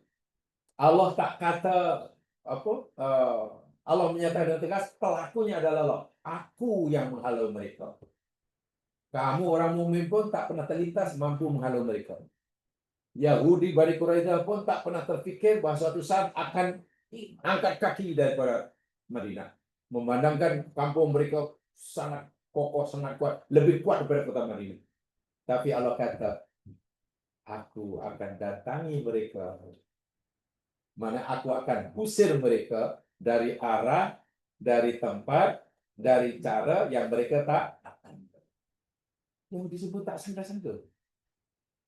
Allah tak kata apa? Allah menyatakan dengan tegas, pelakunya adalah Allah. Aku yang menghalau mereka. Kamu orang mukmin pun tak pernah terlintas mampu menghalau mereka. Yahudi Bani Quraidah pun tak pernah terfikir bahawa suatu saat akan angkat kaki daripada Madinah. Memandangkan kampung mereka sangat kokoh, sangat kuat, lebih kuat daripada kota Madinah. Tapi Allah kata, aku akan datangi mereka. Mana aku akan usir mereka dari arah, dari tempat, dari cara yang mereka tak akan. Yang disebut tak sangka-sangka.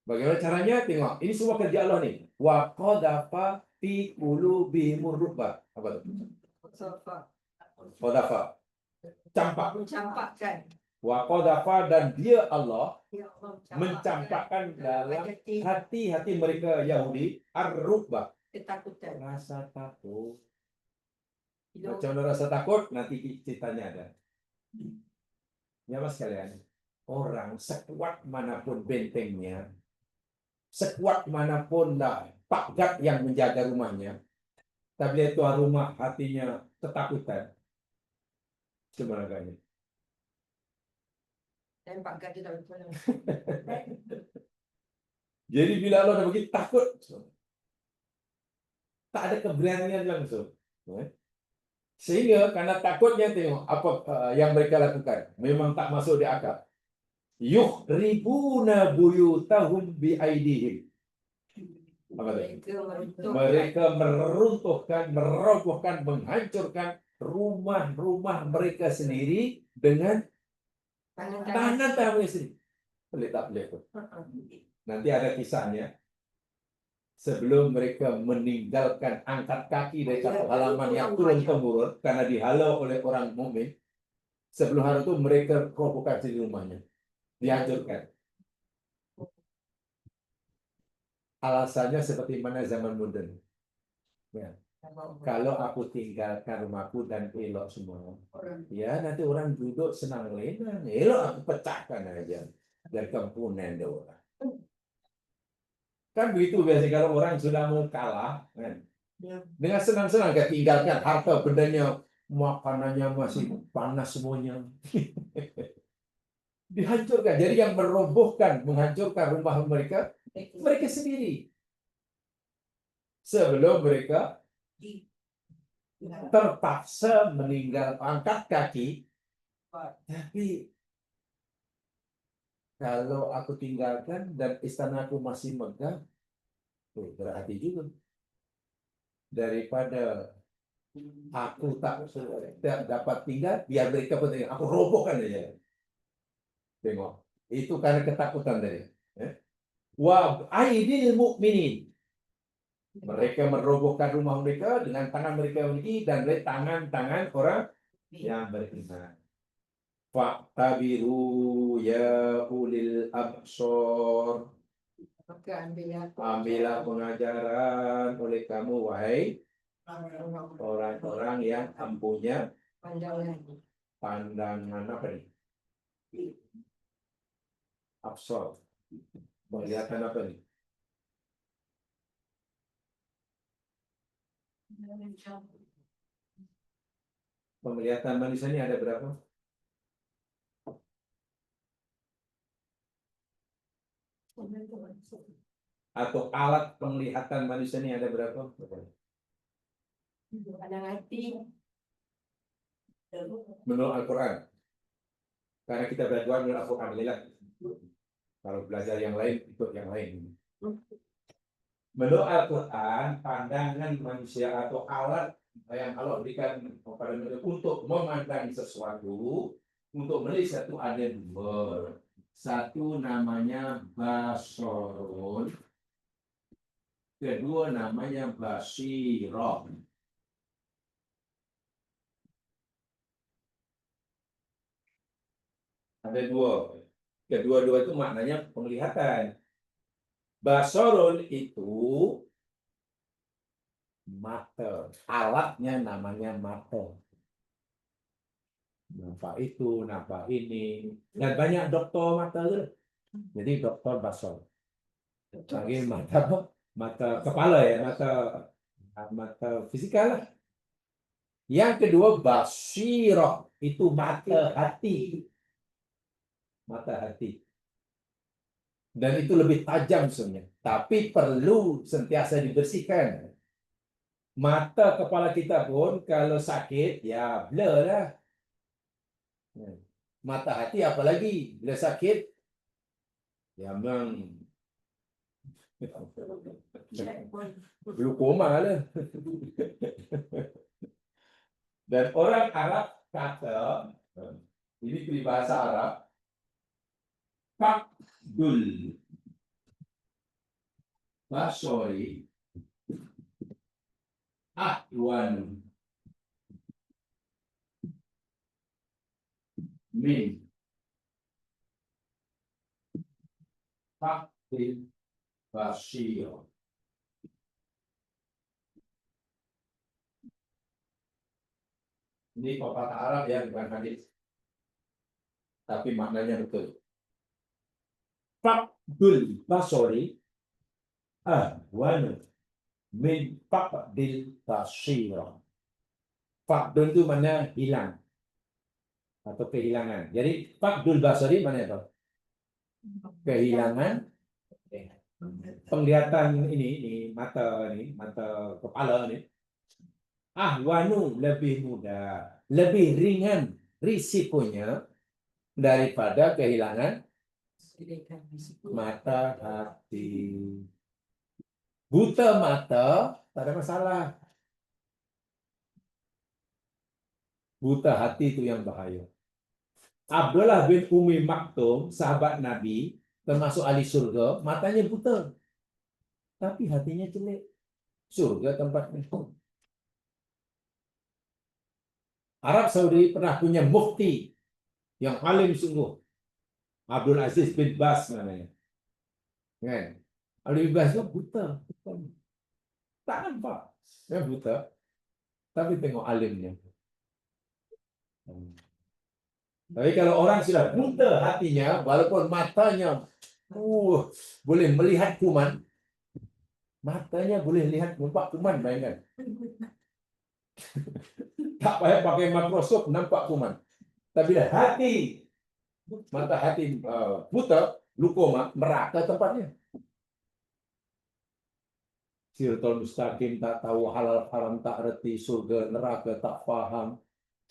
Bagaimana caranya? Tengok, ini semua kerja Allah nih. Wa qadhafa fi qulubihimur ru'ba. Apa itu? Qadhafa. Campakkan. Wa qadhafa, dan dia Allah mencampakkan dalam hati-hati mereka Yahudi ar-ru'ba. Ketakutan. Rasa takut. Macam rasa takut, nanti ceritanya ada. Ya mas sekalian, orang sekuat manapun bentengnya, sekuat manapun pagat yang menjaga rumahnya, tapi tuan rumah hatinya ketakutan, gimana kayaknya? Dan pagat dia tak betul. Jadi bila Allah dah begitu takut, tak ada keberanian langsung. Sehingga karena takutnya, tengok apa yang mereka lakukan, memang tak masuk di akal. Yukhribuna buyutahum biaidihim. Mereka meruntuhkan, merobohkan, menghancurkan rumah-rumah mereka sendiri dengan tangan mereka sendiri. Boleh tak boleh? Nanti ada kisahnya. sebelum mereka meninggalkan angkat kaki dari satu halaman yang turun temurun karena dihalau oleh orang mukmin, sebelum hari itu mereka provokasi di rumahnya, dihancurkan. Alasannya seperti mana zaman modern. Ya. Kalau aku tinggalkan rumahku dan elok semua, ya nanti orang duduk senang lenang, elok aku pecahkan aja dan kempunan dia orang. Kan begitu biasanya kalau orang sudah mau kalah, kan? Dengan senang-senang dia tinggalkan harta bendanya, makanannya masih panas semuanya. Dihancurkan. Jadi yang merobohkan, menghancurkan rumah mereka, mereka sendiri. Sebelum mereka terpaksa meninggal angkat kaki, tapi kalau aku tinggalkan dan istanaku masih megah, berarti juga daripada aku tak dapat tinggal, biar mereka penting, aku robohkan aja. Tengok, itu karena ketakutan tadi. Wa aidil mukminin. Mereka merobohkan rumah mereka dengan tangan mereka ini dan dari tangan-tangan orang yang beriman. Faktabiru ya ulil absor. Ambillah pengajaran oleh kamu, wahai orang-orang yang mempunyai pandangan apa nih? Absor. Penglihatan apa nih? Penglihatan manusia ini ada berapa? Atau alat penglihatan manusia ini ada berapa? Menurut Al-Quran. Karena kita belajar menurut Al-Quran. Kalau belajar yang lain, ikut yang lain. Menurut Al-Quran, pandangan manusia atau alat yang Allah berikan kepada mereka untuk memandang sesuatu, untuk melihat satu ada dua. Satu namanya basorun, kedua namanya basirah. Ada dua. Kedua-dua itu maknanya penglihatan. Basorun itu mata. Alatnya namanya mata. Nampak itu, nampak ini. Dan banyak dokter mata itu. Jadi dokter basor. Lagi mata kepala ya, mata fisikal lah. Yang kedua basirah, itu mata hati. Mata hati. Dan itu lebih tajam sebenarnya. Tapi perlu sentiasa dibersihkan. Mata kepala kita pun kalau sakit, ya blur lah. Mata hati apalagi bila sakit, ya memang glukoma lah. Dan orang Arab kata, ini peribahasa Arab, fakdul basori ahwan min fakdil basir. Ini pepatah Arab ya, bukan hadis. Tapi maknanya betul. Fakdul basori ahwan min fakdil basir. Fakdul itu mana hilang atau kehilangan. Jadi fakdul basori mana itu? Kehilangan penglihatan ini mata kepala ini. Ahwanu lebih mudah, lebih ringan risikonya daripada kehilangan mata hati. Buta mata tak ada masalah. Buta hati itu yang bahaya. Abdullah bin Umi Maktum, sahabat Nabi, termasuk ahli surga, matanya buta. tapi hatinya jelek. Surga tempatnya. Arab Saudi pernah punya mufti yang alim sungguh. Abdul Aziz bin Bas namanya. Kan? Abdul Aziz bin Bas itu buta. Tak nampak. Dia buta. Tapi tengok alimnya. Tapi kalau orang sudah buta hatinya, walaupun matanya boleh melihat kuman, matanya boleh lihat nampak kuman, bayangkan. Tak payah pakai makroskop nampak kuman. Tapi hati, mata hati buta, lukoma, merata tempatnya. Siratal mustaqim, tak tahu halal haram, tak reti, surga neraka tak faham,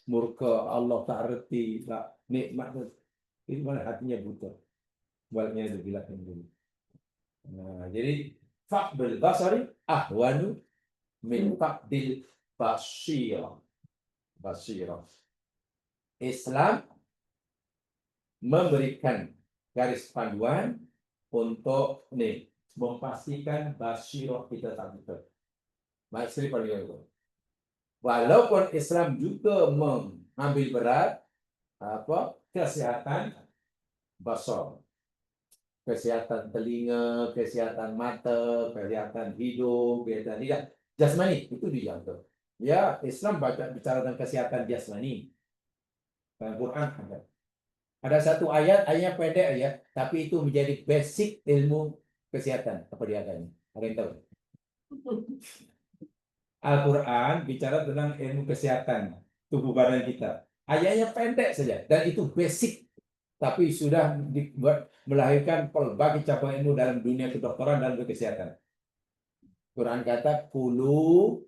murka Allah tak reti, tak nikmat. Itu mana hatinya buta. Baliknya itu bilang dulu. Nah, jadi faqdul basari ahwanu min faqdil basirah. Basirah. Islam memberikan garis panduan untuk memastikan basirah kita tak buta. Maksudnya panduan itu. Walaupun Islam juga mengambil berat kesehatan basar, kesehatan telinga, kesehatan mata, kesehatan hidung, kesehatan lidah, jasmani itu dijaga. Ya, Islam bicara tentang kesehatan jasmani. Dalam Quran ada. Ada satu ayatnya pendek ya, tapi itu menjadi basic ilmu kesehatan apa dia agama. Ada yang tahu? Al-Quran bicara tentang ilmu kesehatan tubuh badan kita. Ayatnya pendek saja dan itu basic, tapi sudah melahirkan berbagai cabang ilmu dalam dunia kedokteran dan kesehatan. Quran kata kulu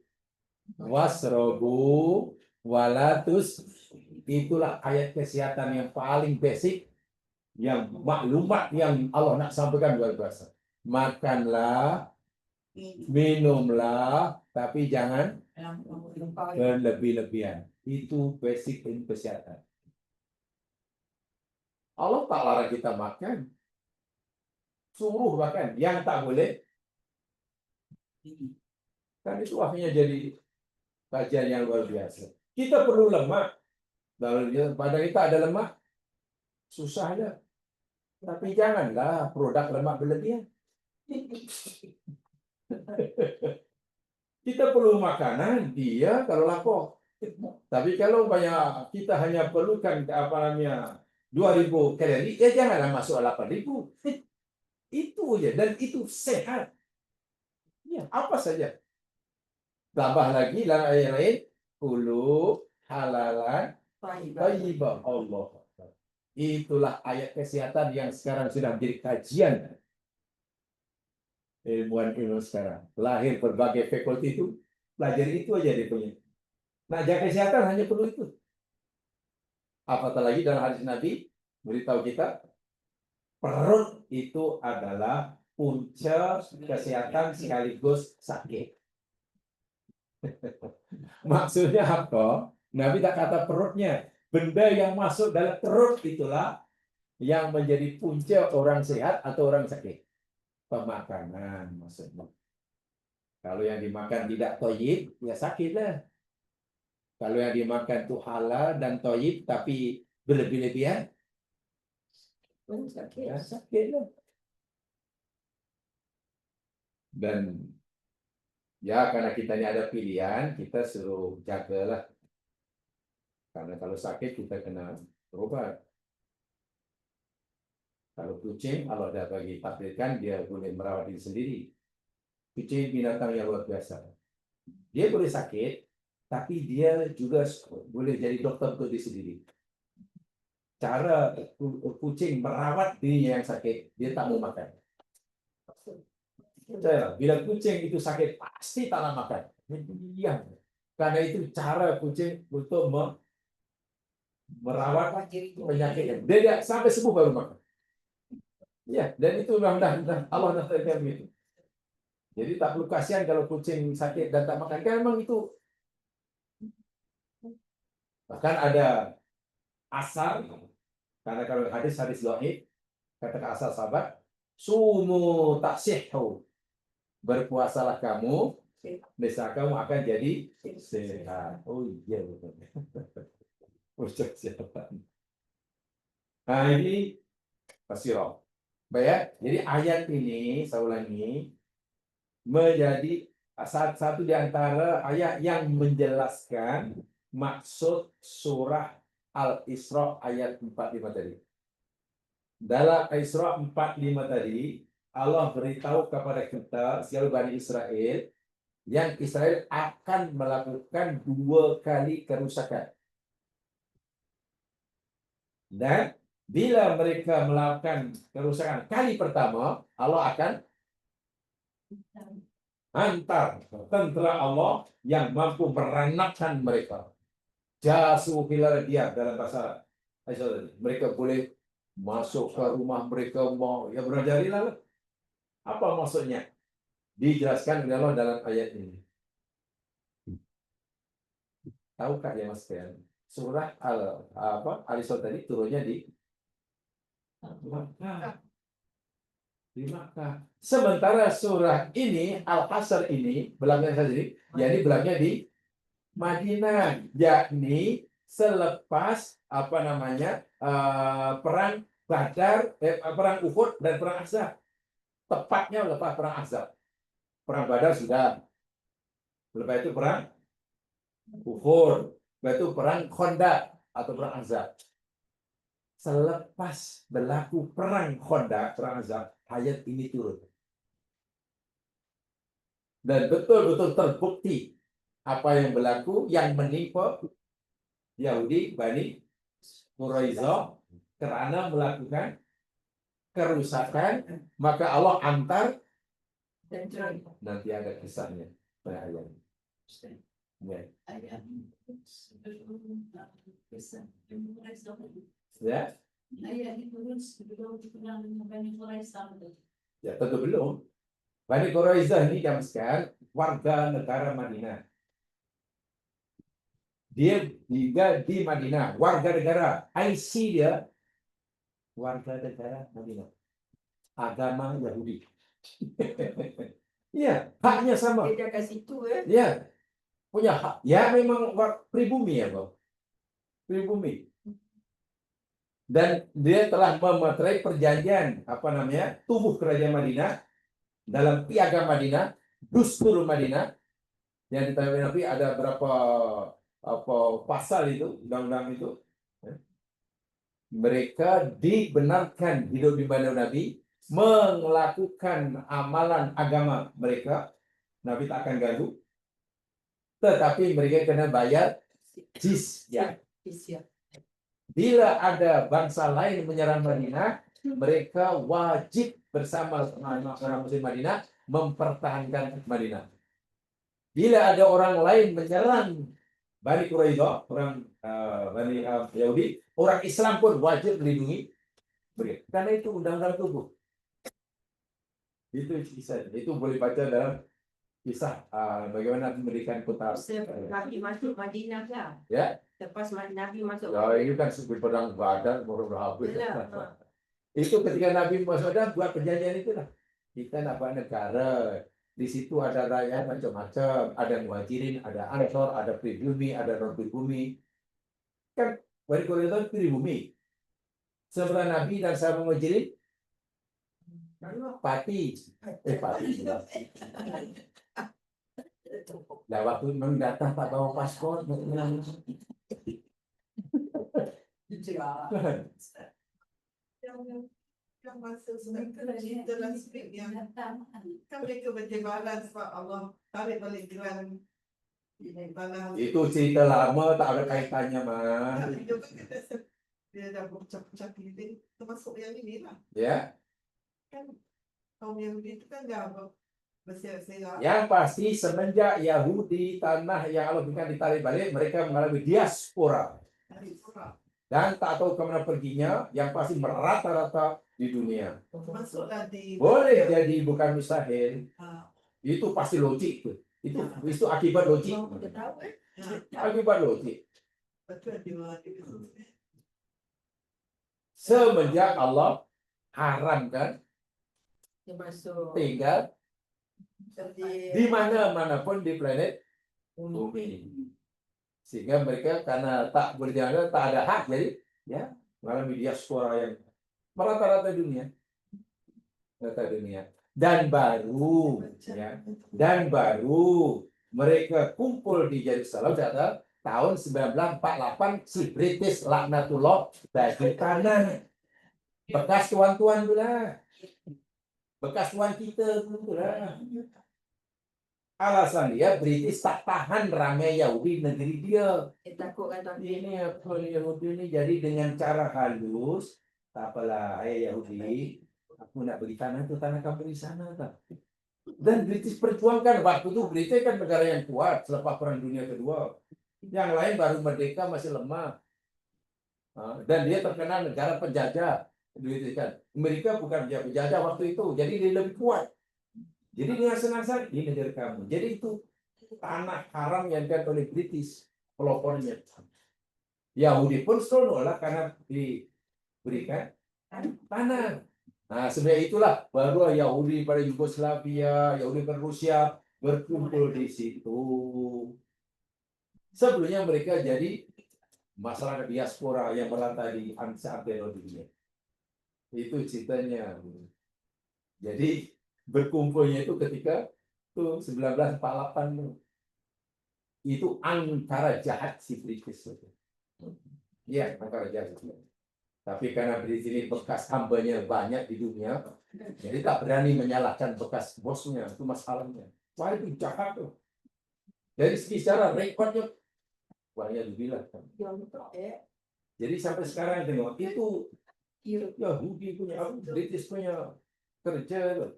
wasrobu walatus, itulah ayat kesehatan yang paling basic, yang maklumat yang Allah nak sampaikan luar biasa. Makanlah, minumlah, tapi jangan berlebih-lebihan. Itu basic ilmu kesehatan. Allah tak larang kita makan, suruh bahkan yang tak boleh. Kan itu akhirnya jadi kajian yang luar biasa. Kita perlu lemak. Pada kita ada lemak, susah aja. Tapi janganlah produk lemak berlebihan. Kita perlu makanan, dia kalau lapar. Tapi kalau banyak kita hanya perlukan 2.000 kalori, ya janganlah masuk 8.000. Itu aja, dan itu sehat. Ya, apa saja. Tambah lagi dalam ayat lain, kulu halalan thayyibah. Allah. Itulah ayat kesehatan yang sekarang sudah menjadi kajian ilmuwan sekarang. Lahir berbagai fakulti itu, pelajari itu aja dia punya. Nah, jaga kesehatan hanya perlu itu. Apatah lagi dalam hadis Nabi beritahu kita, perut itu adalah punca kesehatan sekaligus sakit. Maksudnya apa? Nabi tak kata perutnya. Benda yang masuk dalam perut itulah yang menjadi punca orang sehat atau orang sakit. Pemakanan maksudnya. Kalau yang dimakan tidak thayyib, ya sakitlah. Kalau yang dimakan itu halal dan thayyib tapi berlebih-lebihan, ya sakitlah. Dan ya karena kita ini ada pilihan, kita suruh jagalah. Karena kalau sakit kita kena berobat. Kalau kucing, Allah dah bagi takdirkan dia boleh merawat diri sendiri. Kucing binatang yang luar biasa. Dia boleh sakit, tapi dia juga boleh jadi dokter untuk diri sendiri. Cara kucing merawat dirinya yang sakit, dia tak mau makan. Bila kucing itu sakit, pasti tak nak makan. Diam. Karena itu cara kucing untuk merawat penyakitnya. Dia sampai sembuh baru makan. Ya, dan itu Allah dah takdirkan begitu. Jadi tak perlu kasihan kalau kucing sakit dan tak makan. Kan memang itu. Bahkan ada asar, karena kalau hadis dhaif, kata asal sahabat, sumu taksihhu. berpuasalah kamu, niscaya kamu akan jadi sehat. Oh iya betul. Ucap siapa? Nah ini Basiro. Baik ya. Jadi ayat ini, saya ulangi, menjadi satu di antara ayat yang menjelaskan maksud surah Al-Isra ayat 45 tadi. Dalam Al-Isra 45 tadi, Allah beritahu kepada kita, seluruh Bani Israel, yang Israel akan melakukan 2 kali kerusakan. Dan bila mereka melakukan kerusakan kali pertama, Allah akan hantar tentara Allah yang mampu meranakkan mereka. Jasu hilal dia dalam bahasa Aisyah. Mereka boleh masuk ke rumah mereka, mau ya berajarilah. Apa maksudnya? Dijelaskan oleh Allah dalam ayat ini. Tahukah ya Mas Fian? Surah Al-Isra tadi turunnya di Makkah. Di Makkah. Sementara surah ini Al-Hasr ini belakangnya saja ini, yakni belakangnya di Madinah, yakni selepas perang Badar, perang Uhud dan perang Ahzab. Tepatnya lepas perang Ahzab. Perang Badar sudah. Lepas itu perang Uhud. Lepas itu perang Khandaq atau perang Ahzab. Selepas berlaku perang Khandaq, perang Ahzab, ayat ini turun. Dan betul-betul terbukti apa yang berlaku, yang menimpa Yahudi Bani Quraisyah karena melakukan kerusakan, maka Allah antar, nanti ada kisahnya pada ayat. Ya. Ya, tentu belum. Bani Quraisyah ini sekarang warga negara Madinah. Dia tinggal di Madinah, warga negara. IC dia warga negara Madinah. Agama Yahudi. Iya, haknya sama. Dia ke situ ya. Iya, punya hak. Ya memang pribumi ya, Bang. Pribumi. Dan dia telah memeterai perjanjian tubuh kerajaan Madinah dalam piagam Madinah, Dustur Madinah yang ditandai Nabi ada berapa pasal itu, undang-undang itu. Mereka dibenarkan hidup di mana Nabi, melakukan amalan agama mereka, Nabi tak akan ganggu, tetapi mereka kena bayar jizyah. Bila ada bangsa lain menyerang Madinah, mereka wajib bersama orang Muslim Madinah mempertahankan Madinah. Bila ada orang lain menyerang Bani Quraisyah, orang Bani Yahudi, orang Islam pun wajib melindungi mereka. Karena itu undang-undang tubuh. Itu kisah. Itu boleh baca dalam kisah bagaimana mendirikan kota. Nabi masuk Madinah lah. Ya. Lepas Nabi masuk. Ya, ini kan sebut perang Badar, baru habis. Itu ketika Nabi masuk Badar buat perjanjian itu lah. Kita dapat negara. Di situ ada rakyat macam-macam, ada muhajirin, ada ansor, ada pribumi, ada non pribumi. Kan Bani Quraisyah pribumi. Sementara Nabi dan sahabat muhajirin pati. Nah, waktu datang Pak bawa paspor, yang masuk dalam speaknya kan mereka berjemaran sebab Allah tarik balik gelang tanah. Itu cerita lama, tak ada kaitannya mah. Dia dah berpecah-pecah keliling, termasuk yang ini lah. Ya. Kan kaum Yahudi itu kan dah berserak-serak. Yang pasti semenjak Yahudi tanah yang Allah berikan ditarik balik, mereka mengalami diaspora. Dan tak tahu kemana perginya, yang pasti merata-rata di dunia. Boleh jadi bukan mustahil. Itu pasti logik tuh. Itu akibat logik. Akibat logik. Semenjak Allah haramkan tinggal Di mana-manapun di planet bumi. Sehingga mereka karena tak berjalan, tak ada hak, jadi ya mengalami diaspora yang merata-rata dunia, rata dunia. Dan baru mereka kumpul di Yerusalem pada tahun 1948 si British laknatullah bagi tanah bekas tuan-tuan tu lah, bekas tuan kita tu lah. Alasan dia British tak tahan ramai Yahudi negeri dia. Takutkan tuan. Ini apa Yahudi ini, jadi dengan cara halus, tak apalah, Yahudi, aku nak beli tanah tu, tanah kamu di sana tak. Dan British perjuangkan, waktu itu British kan negara yang kuat selepas Perang Dunia Kedua. Yang lain baru merdeka, masih lemah. Dan dia terkenal negara penjajah. British kan. Amerika bukan penjajah waktu itu, jadi dia lebih kuat. Jadi dengan senang-senang ini negara kamu. Jadi itu tanah haram yang diambil oleh British pelopornya. Yahudi pun selalu nolak karena diberikan tanah. Nah, sebenarnya itulah baru Yahudi pada Yugoslavia, Yahudi pada Rusia berkumpul di situ. Sebelumnya mereka jadi masyarakat diaspora yang merata di seantero dunia. Itu ceritanya. Jadi berkumpulnya itu ketika itu 1948 itu angkara jahat si British. Ya, angkara jahat. Tapi karena British ini bekas hambanya banyak di dunia, jadi tak berani menyalahkan bekas bosnya, itu masalahnya. Wah, itu jahat tuh. Dari segi secara rekodnya banyak dibilang. Jadi sampai sekarang tengok itu Yahudi punya, British punya kerja tuh.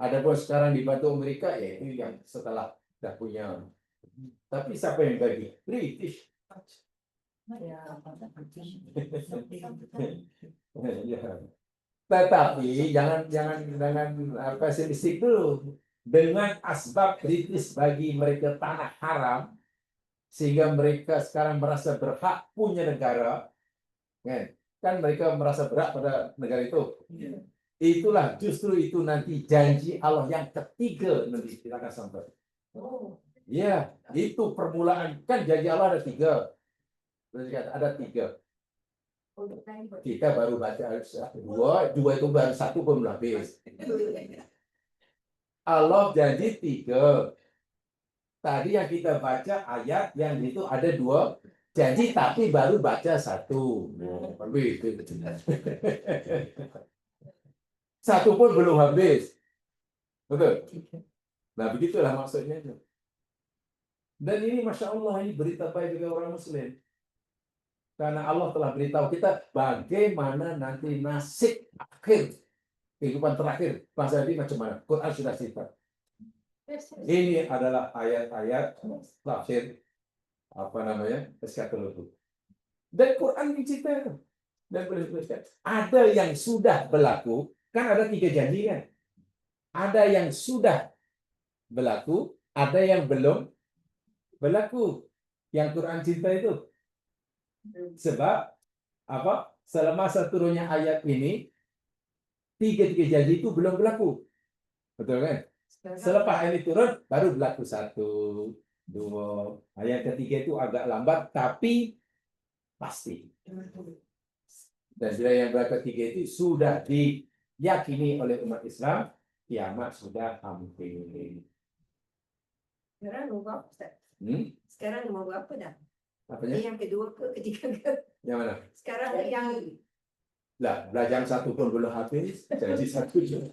Ada bos sekarang dibantu Amerika, ya itu yang setelah dah punya. Tapi siapa yang bagi? British. Tetapi jangan pesimistik dulu. Dengan asbab British bagi mereka tanah haram, sehingga mereka sekarang merasa berhak punya negara, kan mereka merasa berhak pada negara itu. Itulah justru itu nanti janji Allah yang ketiga nanti kita akan sampai. Ya, itu permulaan, kan janji Allah ada tiga. Ada tiga. Kita baru baca dua itu baru satu belum habis. Allah janji tiga. Tadi yang kita baca ayat yang itu ada dua janji tapi baru baca satu. Satu pun belum habis. Betul? Nah, begitulah maksudnya. Dan ini Masya Allah, ini berita baik bagi orang Muslim. Karena Allah telah beritahu kita bagaimana nanti nasib akhir, kehidupan terakhir bangsa ini macam mana. Quran sudah cerita. Ini adalah ayat-ayat tafsir eskatologi. Dan Quran menceritakan. Dan ada yang sudah berlaku, kan ada tiga janji kan. Ada yang sudah berlaku, ada yang belum berlaku. Yang Quran cerita itu. Sebab apa? Selama turunnya ayat ini, tiga janji itu belum berlaku. Betul kan? Selepas ayat itu turun, baru berlaku satu, dua. Ayat ketiga itu agak lambat, tapi pasti. Dan bila yang berlaku ketiga itu sudah diyakini oleh umat Islam, kiamat sudah hampir. Sekarang nunggu apa, Ustaz? Sekarang nunggu apa dah? Apanya? Yang kedua ke ketiga ke? Yang mana? Sekarang yang Lah, belajar satu pun belum habis, janji satu je.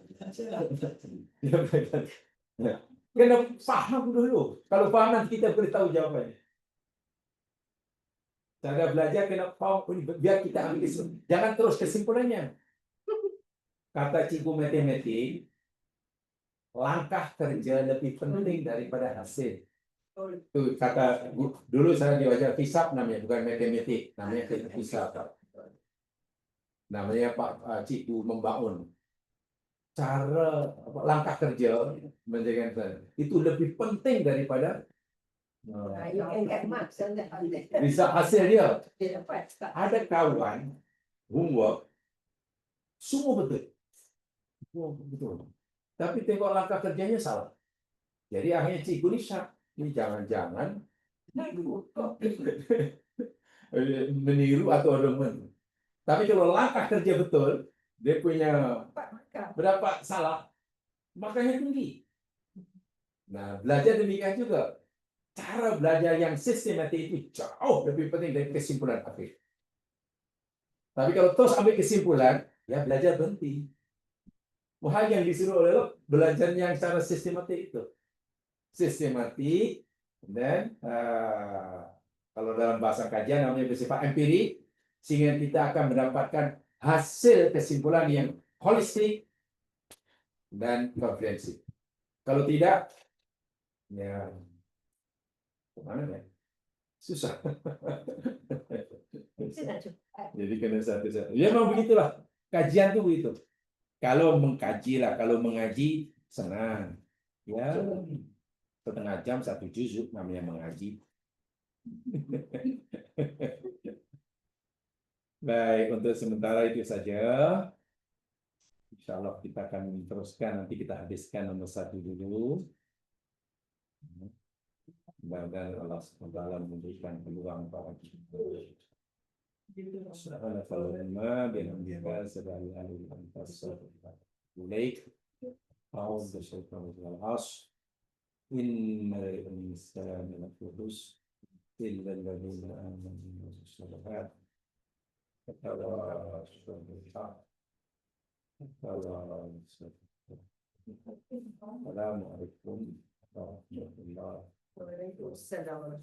Kena paham dulu. Kalau paham nanti kita beritahu jawabannya. Cara belajar kena paham, biar kita ambil kesimpulan. Jangan terus kesimpulannya. Kata cikgu matematik, langkah kerja lebih penting daripada hasil. Itu kata dulu saya diajar hisab namanya, bukan matematik, namanya hisab. Namanya Pak Cikgu membangun cara langkah kerja menjadikan itu lebih penting daripada bisa hasil dia. Ada kawan homework semua betul. Betul. Tapi tengok langkah kerjanya salah. Jadi akhirnya cikgu ini syak. Ini jangan-jangan meniru atau demen. Tapi kalau langkah kerja betul, dia punya berapa salah, makanya tinggi. Nah, belajar demikian juga. Cara belajar yang sistematik itu jauh lebih penting dari kesimpulan akhir. Tapi kalau terus ambil kesimpulan, ya belajar berhenti. Wah, yang disuruh oleh lo belajar yang secara sistematik itu. Sistematik, dan kalau dalam bahasa kajian namanya bersifat empirik, sehingga kita akan mendapatkan hasil kesimpulan yang holistik dan komprehensif. Kalau tidak, ya mana ya? Susah. Jadi kena satu-satu. Ya memang begitulah. Kajian tuh begitu. Kalau mengkaji lah, kalau mengaji senang. Ya setengah jam 1 juzuk namanya mengaji. Baik, untuk sementara itu saja. Insya Allah kita akan teruskan, nanti kita habiskan nomor 1 dulu. Mudah-mudahan Allah SWT memberikan peluang para kita. Subhanallah, bihamdika, subhanallah, ilaik, a'udzu billahi innal insana lafi khusr illa alladziina aamanu wa amilus shalihaat. Assalamualaikum warahmatullahi wabarakatuh. Waalaikumsalam.